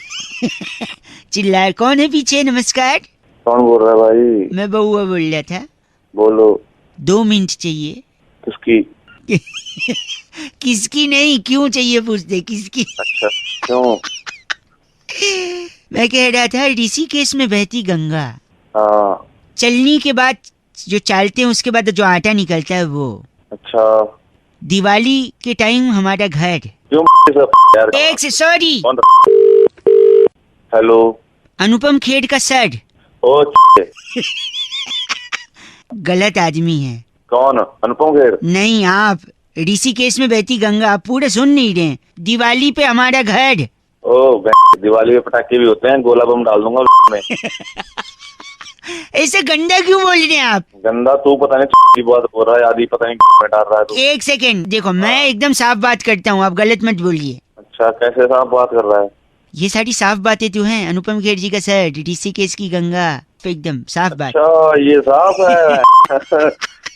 चिल्ला, कौन है पीछे? नमस्कार। कौन बोल रहा है भाई? मैं बउआ बोल रहा था। बोलो। 2 मिनट चाहिए। किसकी? किसकी नहीं, क्यों चाहिए पूछते, किसकी? अच्छा, क्यों? मैं कह रहा था, ऋषिकेश में बहती गंगा, हाँ, चलनी के बाद जो चालते हैं उसके बाद जो आटा निकलता है वो। अच्छा, दिवाली के टाइम हमारा घर। क्यों सब यार? एक से सॉरी। हेलो, अनुपम खेर का सर। ओ गलत आदमी है। कौन? अनुपम खेर? नहीं, आप। ऋषिकेश में बहती गंगा, आप पूरे सुन नहीं रहे। दिवाली पे हमारा घर। ओ दिवाली पे पटाखे भी होते हैं, गोला बम डाल दूंगा में। ऐसे गंदा क्यों बोल रहे हैं आप? गंदा तू पता नहीं की बात हो रहा है, आदि पता नहीं डाल रहा है तू। एक सेकेंड, देखो मैं एकदम साफ बात करता हूँ, आप गलत मत बोलिए। अच्छा, कैसे साफ बात कर रहा है? ये सारी साफ बातें तो हैं। अनुपम खेर जी का सर, ऋषिकेश की गंगा, तो एकदम साफ बात। अच्छा, ये साफ है।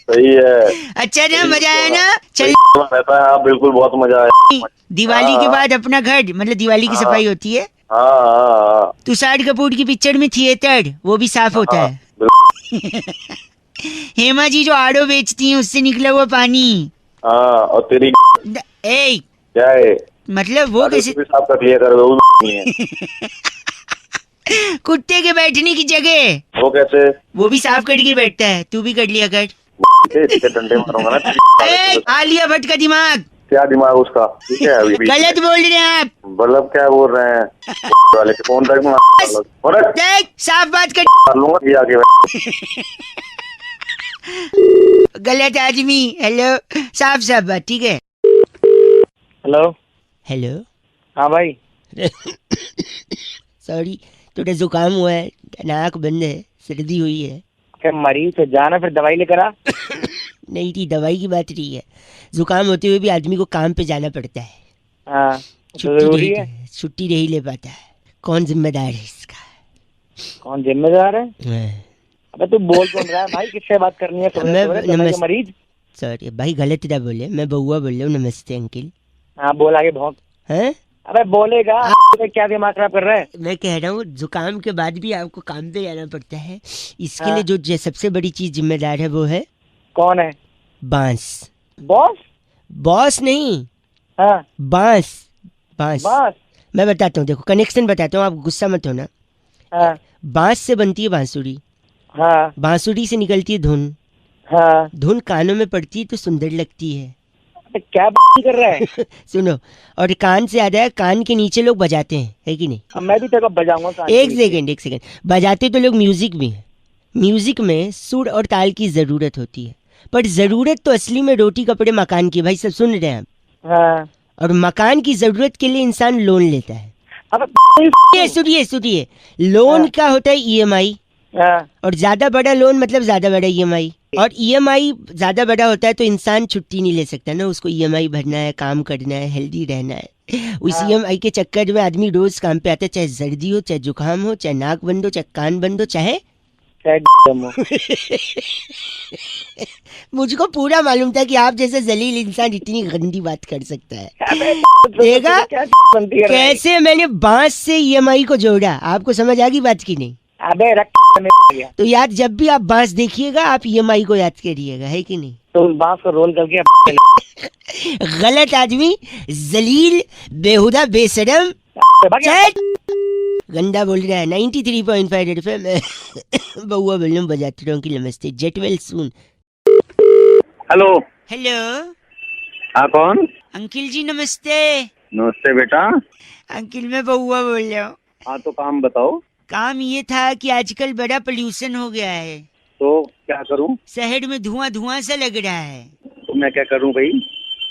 सही है। अच्छा ना, मजा आया ना? चल रहता है, हाँ बिल्कुल, बहुत मजा आया। दिवाली के बाद अपना घर, मतलब दिवाली की सफाई होती है। हाँ, तुषार कपूर की पिक्चर में थिएटर, वो भी साफ होता है। हेमा जी जो आड़ो बेचती हैं, उससे निकला हुआ पानी। हाँ, और तेरी ए क्या है? मतलब वो कैसे साफ कर लिया कर, वो नहीं है। कुत्ते के बैठने की जगह वो कैसे? वो भी साफ करके बैठता है, तू भी कर लिया कर। डंडे मारूंगा ना। आलिया भट्ट का दिमाग। क्या दिमाग उसका? ठीक है, अभी गलत बोल रहे हैं आप। मतलब क्या बोल रहे हैं? वाले के फोन तक देख, साफ बात कर लूंगा ये आगे। गलत आदमी। हेलो, साफ साफ बात, ठीक है। हेलो। हेलो, हाँ भाई। सॉरी, थोड़ा जुकाम हुआ है, नाक बंद है, सर्दी हुई है। क्या मरीज तो जाना, फिर दवाई लेकर आ। नहीं थी, दवाई की बात नहीं है। जुकाम होते हुए भी आदमी को काम पे जाना पड़ता है। हाँ, जरूरी है। छुट्टी नहीं ले पाता है। कौन जिम्मेदार है इसका? कौन जिम्मेदार है? अबे तू बोल कौन रहा है भाई? किससे बात करनी है? मैं मरीज। सॉरी भाई, गलत ना बोले, मैं बउआ बोल रहा हूँ। नमस्ते अंकिल। हाँ बोल, आगे भौंक। हैं? अबे बोलेगा। क्या दिमाग खराब कर रहा है? मैं कह रहा हूँ, जुकाम के बाद भी आपको काम पे जाना पड़ता है। इसके लिए जो सबसे बड़ी चीज जिम्मेदार है वो है। कौन है? बांस। बॉस? बॉस नहीं, हाँ, बांस। बांस। बांस। मैं बताता हूँ, देखो कनेक्शन बताता हूँ, आप गुस्सा मत होना। हाँ, बांस से बनती है बांसुरी। हाँ, बांसुरी से निकलती है धुन। हाँ, धुन कानों में पड़ती है तो सुंदर लगती है। क्या कर रहा है? सुनो, और कान से आता है, कान के नीचे लोग बजाते हैं, है कि नहीं? मैं भी तेरे को बजाऊंगा। एक सेकंड, बजाते तो लोग म्यूजिक भी है। म्यूजिक में सुर और ताल की जरूरत होती है, पर जरूरत तो असली में रोटी कपड़े मकान की। भाई सब सुन रहे हैं आप? हाँ। और मकान की जरूरत के लिए इंसान लोन लेता है। अब सुनिए, लोन का होता है EMI। और ज्यादा बड़ा लोन मतलब ज्यादा बड़ा EMI। और EMI ज्यादा बड़ा होता है तो इंसान छुट्टी नहीं ले सकता ना, उसको EMI भरना है, काम करना है, हेल्दी रहना है। उस EMI के चक्कर में आदमी रोज काम पे आता है, चाहे सर्दी हो, चाहे जुकाम हो, चाहे नाक बंद हो, चाहे कान बंद हो, चाहे मुझको पूरा मालूम था कि आप जैसे जलील इंसान इतनी गंदी बात कर सकता है। देखा कैसे मैंने बांस से EMI को जोड़ा? आपको समझ आ गई बात की नहीं? अबे रख। तो यार, जब भी आप बांस देखिएगा आप EMI को याद करिएगा, है कि नहीं? तो बांस को रोल करके। गलत आदमी, जलील, बेहुदा, बेशरम, गंदा बोल रहा है। 93.5 FM बउआ बोलूं, बजाते रहो कि नमस्ते। Jet well soon. Hello. Hello. हाँ, कौन? अंकिल जी नमस्ते। नमस्ते बेटा। अंकिल मैं बउआ बोल रहा हूँ। हाँ, तो काम बताओ। काम ये था कि आजकल बड़ा पोल्यूशन हो गया है, तो क्या करूं? शहर में धुआं धुआं सा लग रहा है। तो मैं क्या करूं भाई?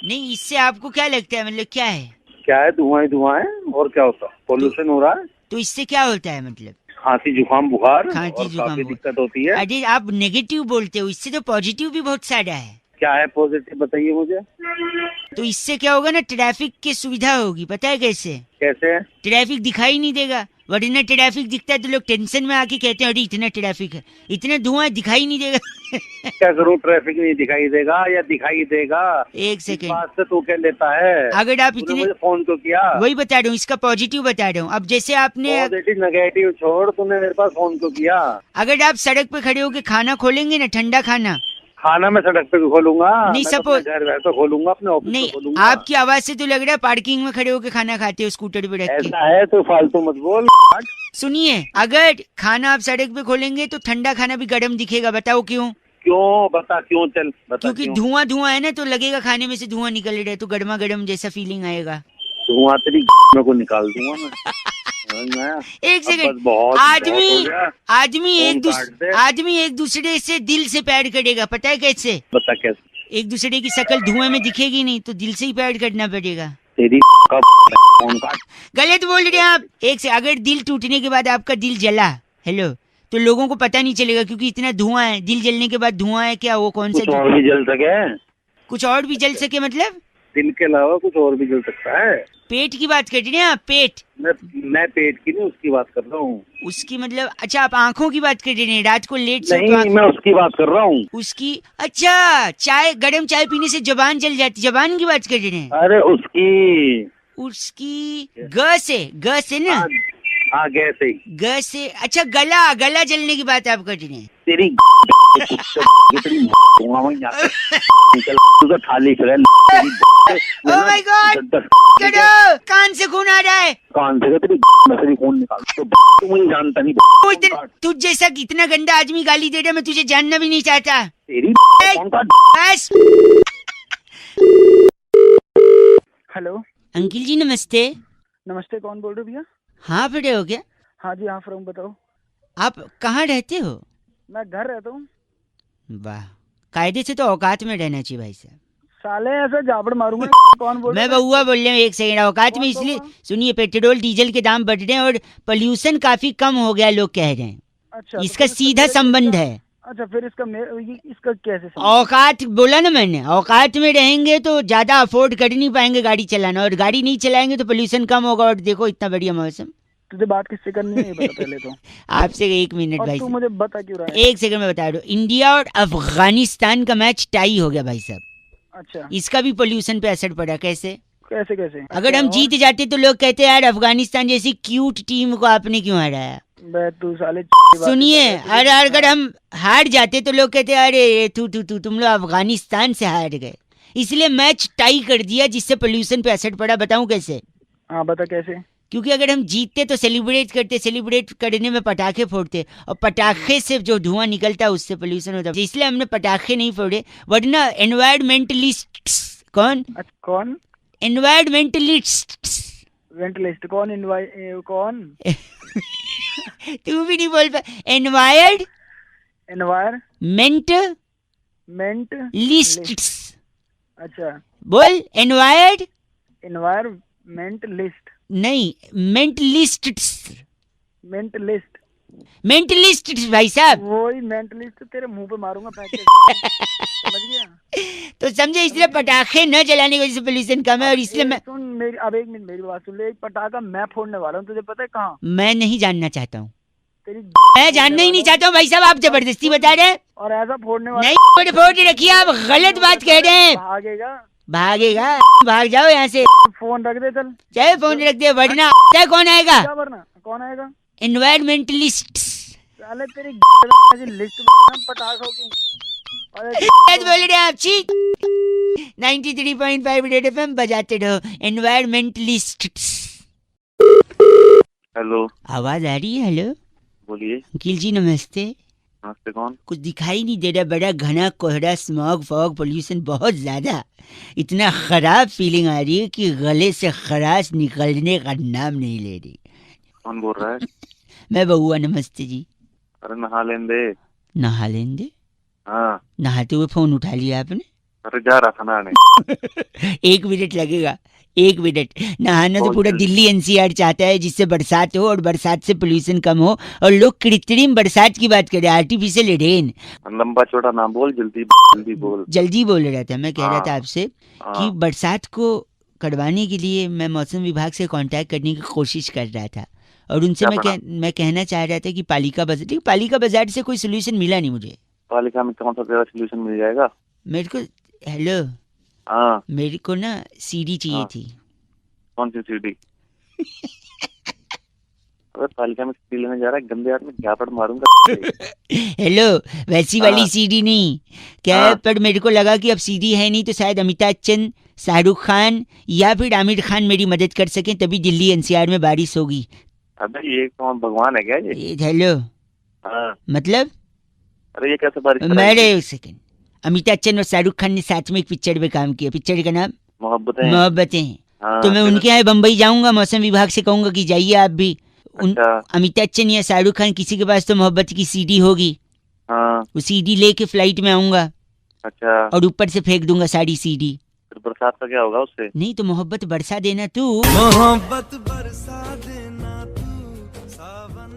नहीं, इससे आपको क्या लगता है, मतलब क्या है? क्या है, धुआं ही धुआं है और क्या होता है, पोल्यूशन हो रहा है। तो इससे क्या होता है मतलब? खांसी जुकाम बुखार खांसी और जुकाम काफी बुखार। दिक्कत होती है। अरे आप नेगेटिव बोलते हो, इससे तो पॉजिटिव भी बहुत सारा है। क्या है पॉजिटिव, बताइए मुझे। तो इससे क्या होगा ना, ट्रैफिक की सुविधा होगी। पता है कैसे? कैसे? ट्रैफिक दिखाई नहीं देगा, वरना ट्रैफिक दिखता है तो लोग टेंशन में आके कहते हैं अरे इतना ट्रैफिक है, इतना धुआं दिखाई नहीं देगा। क्या करूं, ट्रैफिक नहीं दिखाई देगा या दिखाई देगा? एक सेकेंड, बात से तू क्या लेता है? अगर आप तूने इतने, मुझे फोन तो किया। वही बता रहा हूँ, इसका पॉजिटिव बता रहा हूँ। अब जैसे आपने, पॉजिटिव नेगेटिव छोड़, तूने मेरे पास फोन तो किया। अगर आप सड़क पे खड़े होके खाना खोलेंगे ना, ठंडा खाना, खाना मैं सड़क पे खोलूंगा? नहीं, मैं तो suppose- अपने घर पे खोलूंगा, अपने ऑफिस नहीं, पे खोलूंगा। आपकी आवाज से तो लग रहा है पार्किंग में खड़े होके खाना खाते हो स्कूटर पे रख के। ऐसा है तो फालतू मत बोल। सुनिए, अगर खाना आप सड़क पे खोलेंगे तो ठंडा खाना भी गर्म दिखेगा। बताओ क्यों? क्यों, बता क्यों, चल बता। क्योंकि क्यों? धुआं धुआं है ना, तो लगेगा खाने में से धुआं निकल रहा है, तो गर्मा गर्म जैसा फीलिंग आएगा। धुआं तेरी में को निकाल दूंगा मैं। एक सेकंड, बहुत आदमी हो गया। आदमी एक दूसरे से दिल से प्यार करेगा। पता है कैसे? बता कैसे? एक दूसरे की शक्ल धुएं में दिखेगी नहीं, तो दिल से ही प्यार करना पड़ेगा। तेरी फोन काट। गलत बोल रहे हैं आप। एक से, अगर दिल टूटने के बाद आपका दिल जला, हेलो, तो लोगों को पता नहीं चलेगा, क्योंकि इतना धुआं है। दिल जलने के बाद धुआं है क्या, वो कौन सा? कुछ और भी जल सके? कुछ और भी जल सके मतलब? दिल के अलावा कुछ और भी जल सकता है। पेट की बात कर रहे हैं आप? पेट? मैं पेट की नहीं, उसकी बात कर रहा हूँ। उसकी मतलब, अच्छा आप आंखों की बात कर रहे हैं, रात को लेट से नहीं, मैं उसकी बात कर रहा हूँ। उसकी? अच्छा, चाय, गर्म चाय पीने से जबान जल जाती, जबान की बात कर रहे हैं? अरे उसकी ग से ना? हाँ, गैस ही। ग से। अच्छा, गला जलने की बात आप कर रहे हैं? तेरी तुझे खाली फिर। ओह माय गॉड, करो, कान से खून आ रहा है। कान से तेरी नसरी खून निकाल। तू मुझे जानता नहीं। तुझ जैसा इतना गंदा आदमी गाली दे रहा, मैं तुझे जानना भी नहीं चाहता। तेरी बस। हेलो अंकिल जी नमस्ते। नमस्ते, कौन बोल रहे हो भैया? हाँ पड़े हो क्या? हाँ जी, हाँ फ्रॉम, बताओ। आप कहाँ रहते हो? मैं घर रहता हूँ। वाह, कायदे से तो औकात में रहना चाहिए भाई साहब। साले ऐसे जाबड़ मारूंगा। कौन बोल मैं बउआ बोल रहा हूँ। एक सेकंड, औकात में इसलिए, सुनिए, पेट्रोल डीजल के दाम बढ़ रहे हैं और पोल्यूशन काफी कम हो गया, लोग कह रहे हैं। अच्छा, इसका सीधा संबंध है। अच्छा, फिर इसका कैसे औकात बोला ना मैंने, औकात में रहेंगे तो ज्यादा अफोर्ड कर नहीं पाएंगे गाड़ी चलाना, और गाड़ी नहीं चलाएंगे तो पोल्यूशन कम होगा। और देखो इतना बढ़िया मौसम। तुझे बात किससे करनी है ये बता पहले तो। आपसे 1 मिनट भाई तू साहब। मुझे बता क्यों रहा है? 1 सेकंड में बता रहा हूँ। इंडिया और अफगानिस्तान का मैच टाई हो गया भाई साहब। अच्छा, इसका भी पोल्यूशन पे असर पड़ा। कैसे? कैसे? अगर हम जीत जाते तो लोग कहते यार अफगानिस्तान जैसी क्यूट टीम को आपने क्यों हराया। तू साले सुनिए, अगर हम हार जाते तो लोग कहते अरे तुम लोग अफगानिस्तान से हार गए। इसलिए मैच टाई कर दिया, जिससे पोल्यूशन पे असर पड़ा। बताऊं कैसे? हाँ बता कैसे। क्योंकि अगर हम जीतते तो सेलिब्रेट करते, सेलिब्रेट करने में पटाखे फोड़ते, और पटाखे से जो धुआं निकलता है उससे पोल्यूशन होता है। इसलिए हमने पटाखे नहीं फोड़े, वरना एनवायरमेंटलिस्ट कौन एनवायरमेंटलिस्ट वेंटलिस्ट कौन तू भी नहीं बोल पा। Environment list. अच्छा, बोल। एनवायरमेंट लिस्ट नहीं, मेंटलिस्ट भाई साहब। वही मेंटलिस्ट तेरे मुंह पे मारूंगा फेंक के। समझ गया? तो समझे, इसलिए पटाखे न जलाने की वजह से पोल्यूशन कम है। और इसलिए मैं, सुन मेरी, अब 1 मिनट मेरी बात सुन ले। एक पटाखा मैं फोड़ने वाला हूँ, तुझे पता है कहाँ? मैं नहीं जानना चाहता हूँ। मैं जानना ही नहीं चाहता हूँ भाई साहब, आप जबरदस्ती बता रहे हैं। और ऐसा फोड़ने वाला नहीं, फोड़ रखिए, आप गलत बात कह रहे हैं। भागेगा, भाग जाओ यहाँ से। फोन रख दे, चल चाहे फोन रख दे, वरना कौन आएगा? क्या वरना कौन आएगा? एनवायरमेंटलिस्ट। साले तेरी लिस्ट पटाखों की बोल रहे आप। 93.5 रेड एफएम बजाते रहो। एनवायरमेंटलिस्ट। हेलो, आवाज आ रही है? हेलो, बोलिए। अंकिल जी नमस्ते। नमस्ते, कौन? कुछ दिखाई नहीं दे रहा, बड़ा घना कोहरा, स्मॉग फॉग, पोल्यूशन बहुत ज्यादा। इतना खराब फीलिंग आ रही है कि गले से खराश निकलने का नाम नहीं ले रही। कौन बोल रहा है? मैं बउआ। नमस्ते जी। अरे नहा लेंदे। नहा लेंदे? हाँ। नहाते हुए फोन उठा लिया आपने? अरे जा रहा था नहाने। 1 मिनट लगेगा, 1 मिनट। नहाना तो पूरा दिल्ली एनसीआर चाहता है जिससे बरसात हो और बरसात से पोल्यूशन कम हो, और लोग कृत्रिम बरसात की बात करें, आर्टिफिशियल रेन। लंबा चौड़ा ना बोल, जल्दी बोल। जल्दी बोल रहा था, मैं कह रहा था आपसे कि हाँ। बरसात को करवाने के लिए मैं मौसम विभाग से कांटेक्ट करने की कोशिश कर रहा था, और उनसे मैं कहना चाह रहा था कि पालिका बाजार से कोई सोल्यूशन मिला नहीं मुझे। पालिका में कौन सा तेरा सोल्यूशन मिल जाएगा? मेरे को हेलो, हाँ, मेरे को ना सीडी चाहिए थी। कौन सी सीडी? अरे पालिका में सीडी लेने जा रहा है, गंदे हाथ में झापड़ मारूंगा। हेलो, वैसी वाली सीडी नहीं क्या है, पर मेरे को लगा कि अब सीडी है नहीं तो शायद अमिताभ बच्चन, शाहरुख खान या फिर आमिर खान मेरी मदद कर सकें, तभी दिल्ली एनसीआर में बारिश होगी। अबे ये कौन भगवान है क्या ये? हेलो, मतलब अरे ये कैसे बारिश? मेरे एक सेकंड, अमिताभ बच्चन और शाहरुख खान ने साथ में एक पिक्चर में काम किया, पिक्चर का नाम मोहब्बतें। तो मैं उनके यहाँ बम्बई जाऊंगा, मौसम विभाग से कहूंगा कि जाइए आप भी। अमिताभ बच्चन या शाहरुख खान किसी के पास तो मोहब्बत की सीडी होगी, वो सीडी लेके फ्लाइट में आऊंगा। अच्छा। और ऊपर से फेंक दूंगा सारी सीडी। फिर बरसात का क्या होगा उससे? नहीं तो मोहब्बत बरसा देना तू, मोहब्बत बरसा देना तू,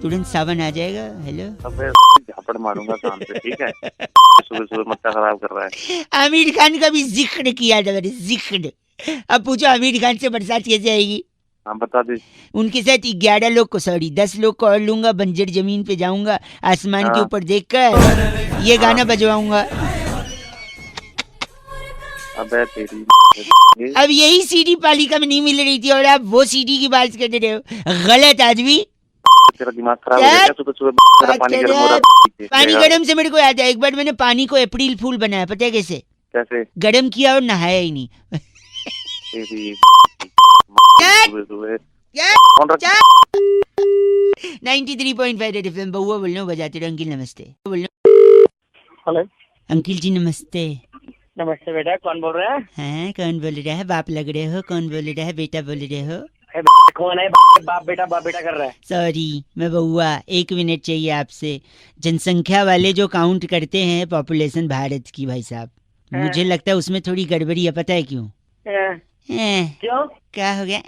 तुरंत सावन आ जाएगा। हेलो, अबे झापड़ मारूंगा कान पे, ठीक है? सुबह मत्था खराब कर रहा है। आमिर खान का भी जिक्र किया था मैंने, जिक्र। अब पूछो आमिर खान से बरसात कैसे आएगी? हाँ बता दे। उनके साथ 11 लोग को, सॉरी 10 लोग को और लूंगा, बंजर जमीन पे जाऊंगा, आसमान के ऊपर देखकर ये गाना बजवाऊंगा। अबे तेरी अब यही सीडी पालिका में नहीं मिल रही थी और आप वो सीडी की बात कर रहे हो, गलत आदमी। तेरा दिमाग खराब हो गया? सुबह पानी गर्म हो रहा है। पानी गर्म से मेरे को याद है, एक बार मैंने पानी को अप्रैल फूल बनाया, पता है कैसे? कैसे? गर्म किया और नहाया ही नहीं। तेरी 93.5 रेड एफएम बउआ बोल रहा हूँ, बजाते रहो। अंकिल नमस्ते। हेलो अंकिल जी नमस्ते। नमस्ते बेटा, कौन बोल रहा है? हाँ कौन बोल रहा है? बाप लग रहे हो। कौन बोल रहा है? बेटा बोल रहे हो? कौन है? बाप बेटा कर रहा है। सॉरी मैं बउआ, 1 मिनट चाहिए आपसे। जनसंख्या वाले जो काउंट करते हैं पॉपुलेशन भारत की, भाई साहब मुझे लगता है उसमें थोड़ी गड़बड़ी है, पता है क्यों? क्यों? क्या हो गया?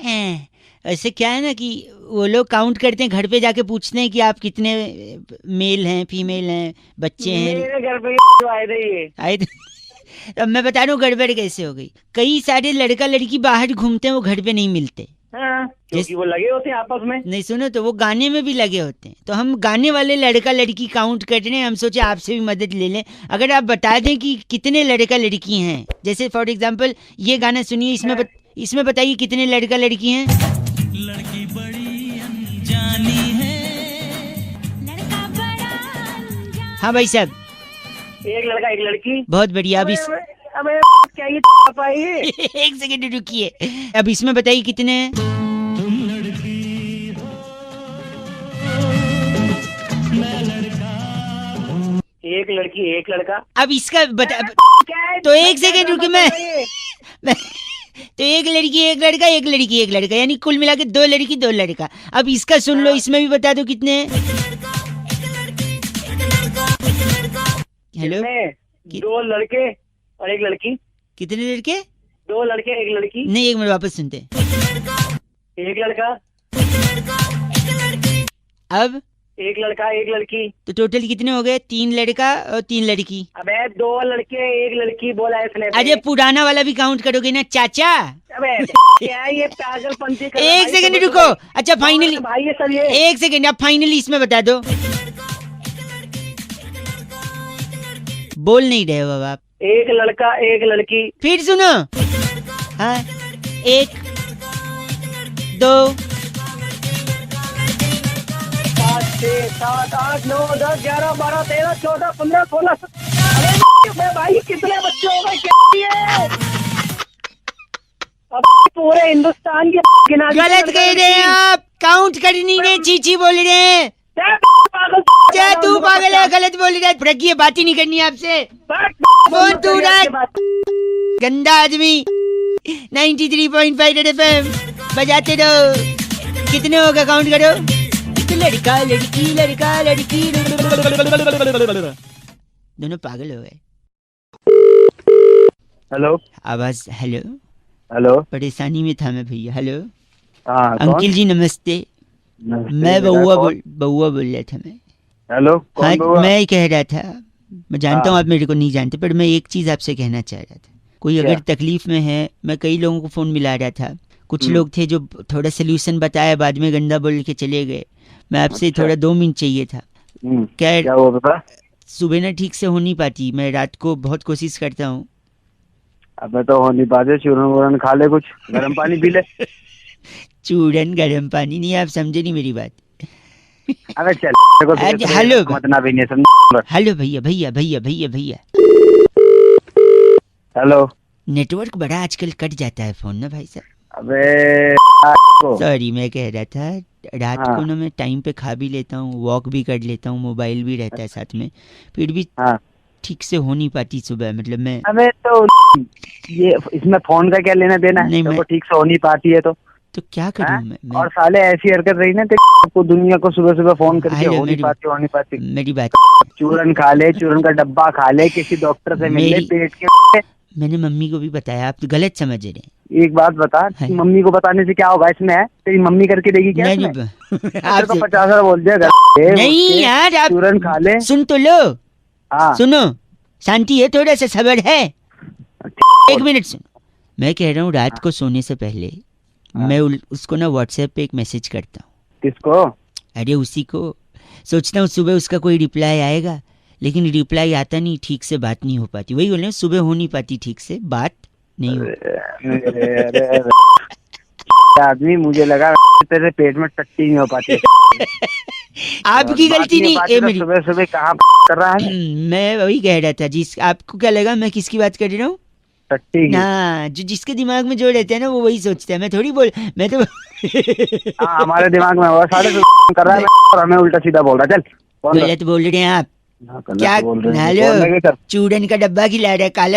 ऐसे क्या है ना कि वो लोग काउंट करते हैं, घर पे जाके पूछते हैं कि आप कितने मेल हैं, फीमेल हैं, बच्चे हैं। मेरे घर पे आए अब मैं बता रहा हूँ गड़बड़ कैसे हो गई। कई सारे लड़का लड़की बाहर घूमते हैं, वो घर पे नहीं मिलते, क्योंकि वो लगे होते हैं आपस में। नहीं सुनो तो वो गाने में भी लगे होते हैं, तो हम गाने वाले लड़का लड़की काउंट कर रहे हैं। हम सोचे आपसे भी मदद ले लें, अगर आप बता दें कि कितने लड़का लड़की हैं। जैसे फॉर एग्जांपल ये गाना सुनिए, इसमें बताइए कितने लड़का लड़की हैं। लड़की बड़ी अनजानी है, लड़का बड़ा। हाँ भाई साहब, एक लड़का एक लड़की। बहुत बढ़िया। अब अबे क्या ये पाई है? 1 सेकंड रुकिए, अब इसमें बताइए कितने हैं। तुम लड़की हो मैं लड़का हूँ। एक लड़की एक लड़का। अब इसका बता तो 1 सेकंड रुकिए, मैं तो एक लड़की एक लड़का, एक लड़की एक लड़का, यानी कुल मिला के 2 लड़की 2 लड़का। अब इसका सुन लो, इसमें भी बता दो कितने हैं। हेलो, 2 लड़के और एक लड़की। कितने लड़के? 2 लड़के एक लड़की। नहीं, एक मिनट वापस सुनते। एक लड़का अब एक लड़का एक लड़की। तो टोटल कितने हो गए? 3 लड़का और 3 लड़की। अबे 2 लड़के एक लड़की बोला है इसने। अरे पुराना वाला भी काउंट करोगे ना चाचा? अबे क्या ये पागलपंती? 1 सेकंड रुको। अच्छा फाइनली भाई ये सब ये 1 सेकंड, अब फाइनली इसमें बता दो। बोल नहीं रहे हो अब आप। एक लड़का एक लड़की। फिर सुनो। हाँ 1 2 5 6 7 8 9 10 11 12 13 14 15 16। अरे भाई कितने बच्चे हो गए? क्या अब पूरे हिंदुस्तान की गलत कह रहे हैं आप, काउंट कर नहीं रहे, चीची बोल रहे हैं। क्या तू पागल है? गलत बोल रहा है, प्रज्ञा बात ही नहीं करनी आपसे। फोन तू रख, गंदा आदमी। 93.5 रेड एफएम बजाते रहो। कितने होगा काउंट करो। लड़का लड़की लड़का लड़की, दोनों पागल हो गए। हेलो आवाज हेलो हेलो परेशानी में था मैं भैया। हेलो हाँ अंकिल जी नमस्ते। मैं बउआ बोल रहा था मैं। हेलो हाँ कौन बउआ? मैं ही कह रहा था, मैं जानता हूँ हाँ। आप मेरे को नहीं जानते, पर मैं एक चीज आपसे कहना चाह रहा था। कोई क्या? अगर तकलीफ में है, मैं कई लोगों को फोन मिला रहा था, कुछ लोग थे जो थोड़ा सोल्यूशन बताया, बाद में गंदा बोल के चले गए। मैं आपसे अच्छा। थोड़ा 2 मिनट चाहिए था। क्या हुआ बता? सुबह ना ठीक से हो नहीं पाती, मैं रात को बहुत कोशिश करता हूँ। अबे तो हो नहीं पाते, चूरन वूरन खा ले, कुछ गर्म पानी पी ले। चूरन गर्म पानी नहीं, आप समझे नहीं मेरी बात। अबे चल हेलो मत ना भी नहीं समझ। हेलो भैया भैया भैया भैया भैया। हेलो नेटवर्क बड़ा आजकल कट जाता है फोन ना भाई साहब। अबे सॉरी, मैं कह रहा था रात हाँ। को ना मैं टाइम पे खा भी लेता हूँ, वॉक भी कर लेता हूँ, मोबाइल भी रहता है साथ में, फिर भी ठीक से हो नहीं पाती सुबह। मतलब मैं अबे तो ये इसमें फोन का क्या लेना देना है? नहीं, तो मैं- वो ठीक से हो नहीं पाती है तो क्या करूँ हाँ? मैं और साले ऐसी हरकत रही ना आपको दुनिया को सुबह सुबह फोन करके हेलो, हो नहीं पाती। मेरी बात चूरन खा ले, चूरन का डब्बा खा ले, किसी डॉक्टर से मिल ले मेरी- पेट के। मैंने मम्मी को भी बताया, आप तो गलत समझ रहे हैं। एक बात बता, मम्मी को बताने से क्या होगा इसमें? है तेरी मम्मी करके देगी क्या नहीं, इसमें? आप तो 50 बार बोल दिया नहीं यार, आप चूरन खा ले। सुन तो लो। हाँ। सुनो, शांति है, थोड़ा सा सब्र है। 1 मिनट सुन, मैं कह रहा हूँ रात को सोने से पहले मैं उसको ना व्हाट्सएप पे एक मैसेज करता हूँ। किसको? अरे उसी को। सोचता हूँ सुबह उसका कोई रिप्लाई आएगा, लेकिन रिप्लाई आता नहीं, ठीक से बात नहीं हो पाती। वही बोल रहे हैं, सुबह हो नहीं पाती ठीक से, बात नहीं हो। आदमी, मुझे लगा तेरे पेट में टट्टी नहीं हो पाती। आपकी गलती नहीं, ए मेरी सुबह सुबह कहाँ कर रहा है? मैं वही कह रहा था, आपको क्या लगा मैं किसकी बात कर रहा हूँ? टट्टी की। ना, जो जिसके दिमाग में जो रहता है ना वो वही सोचता है। मैं थोड़ी मैं तो हाँ, हमारे दिमाग में वो साढ़े कर रहा है और हमें उल्टा सीधा बोल रहा है। चल गलत बोल रहे हैं आप। क्या बोल रहे हैं। हेलो, चूरन का डब्बा खिला रहा है, काला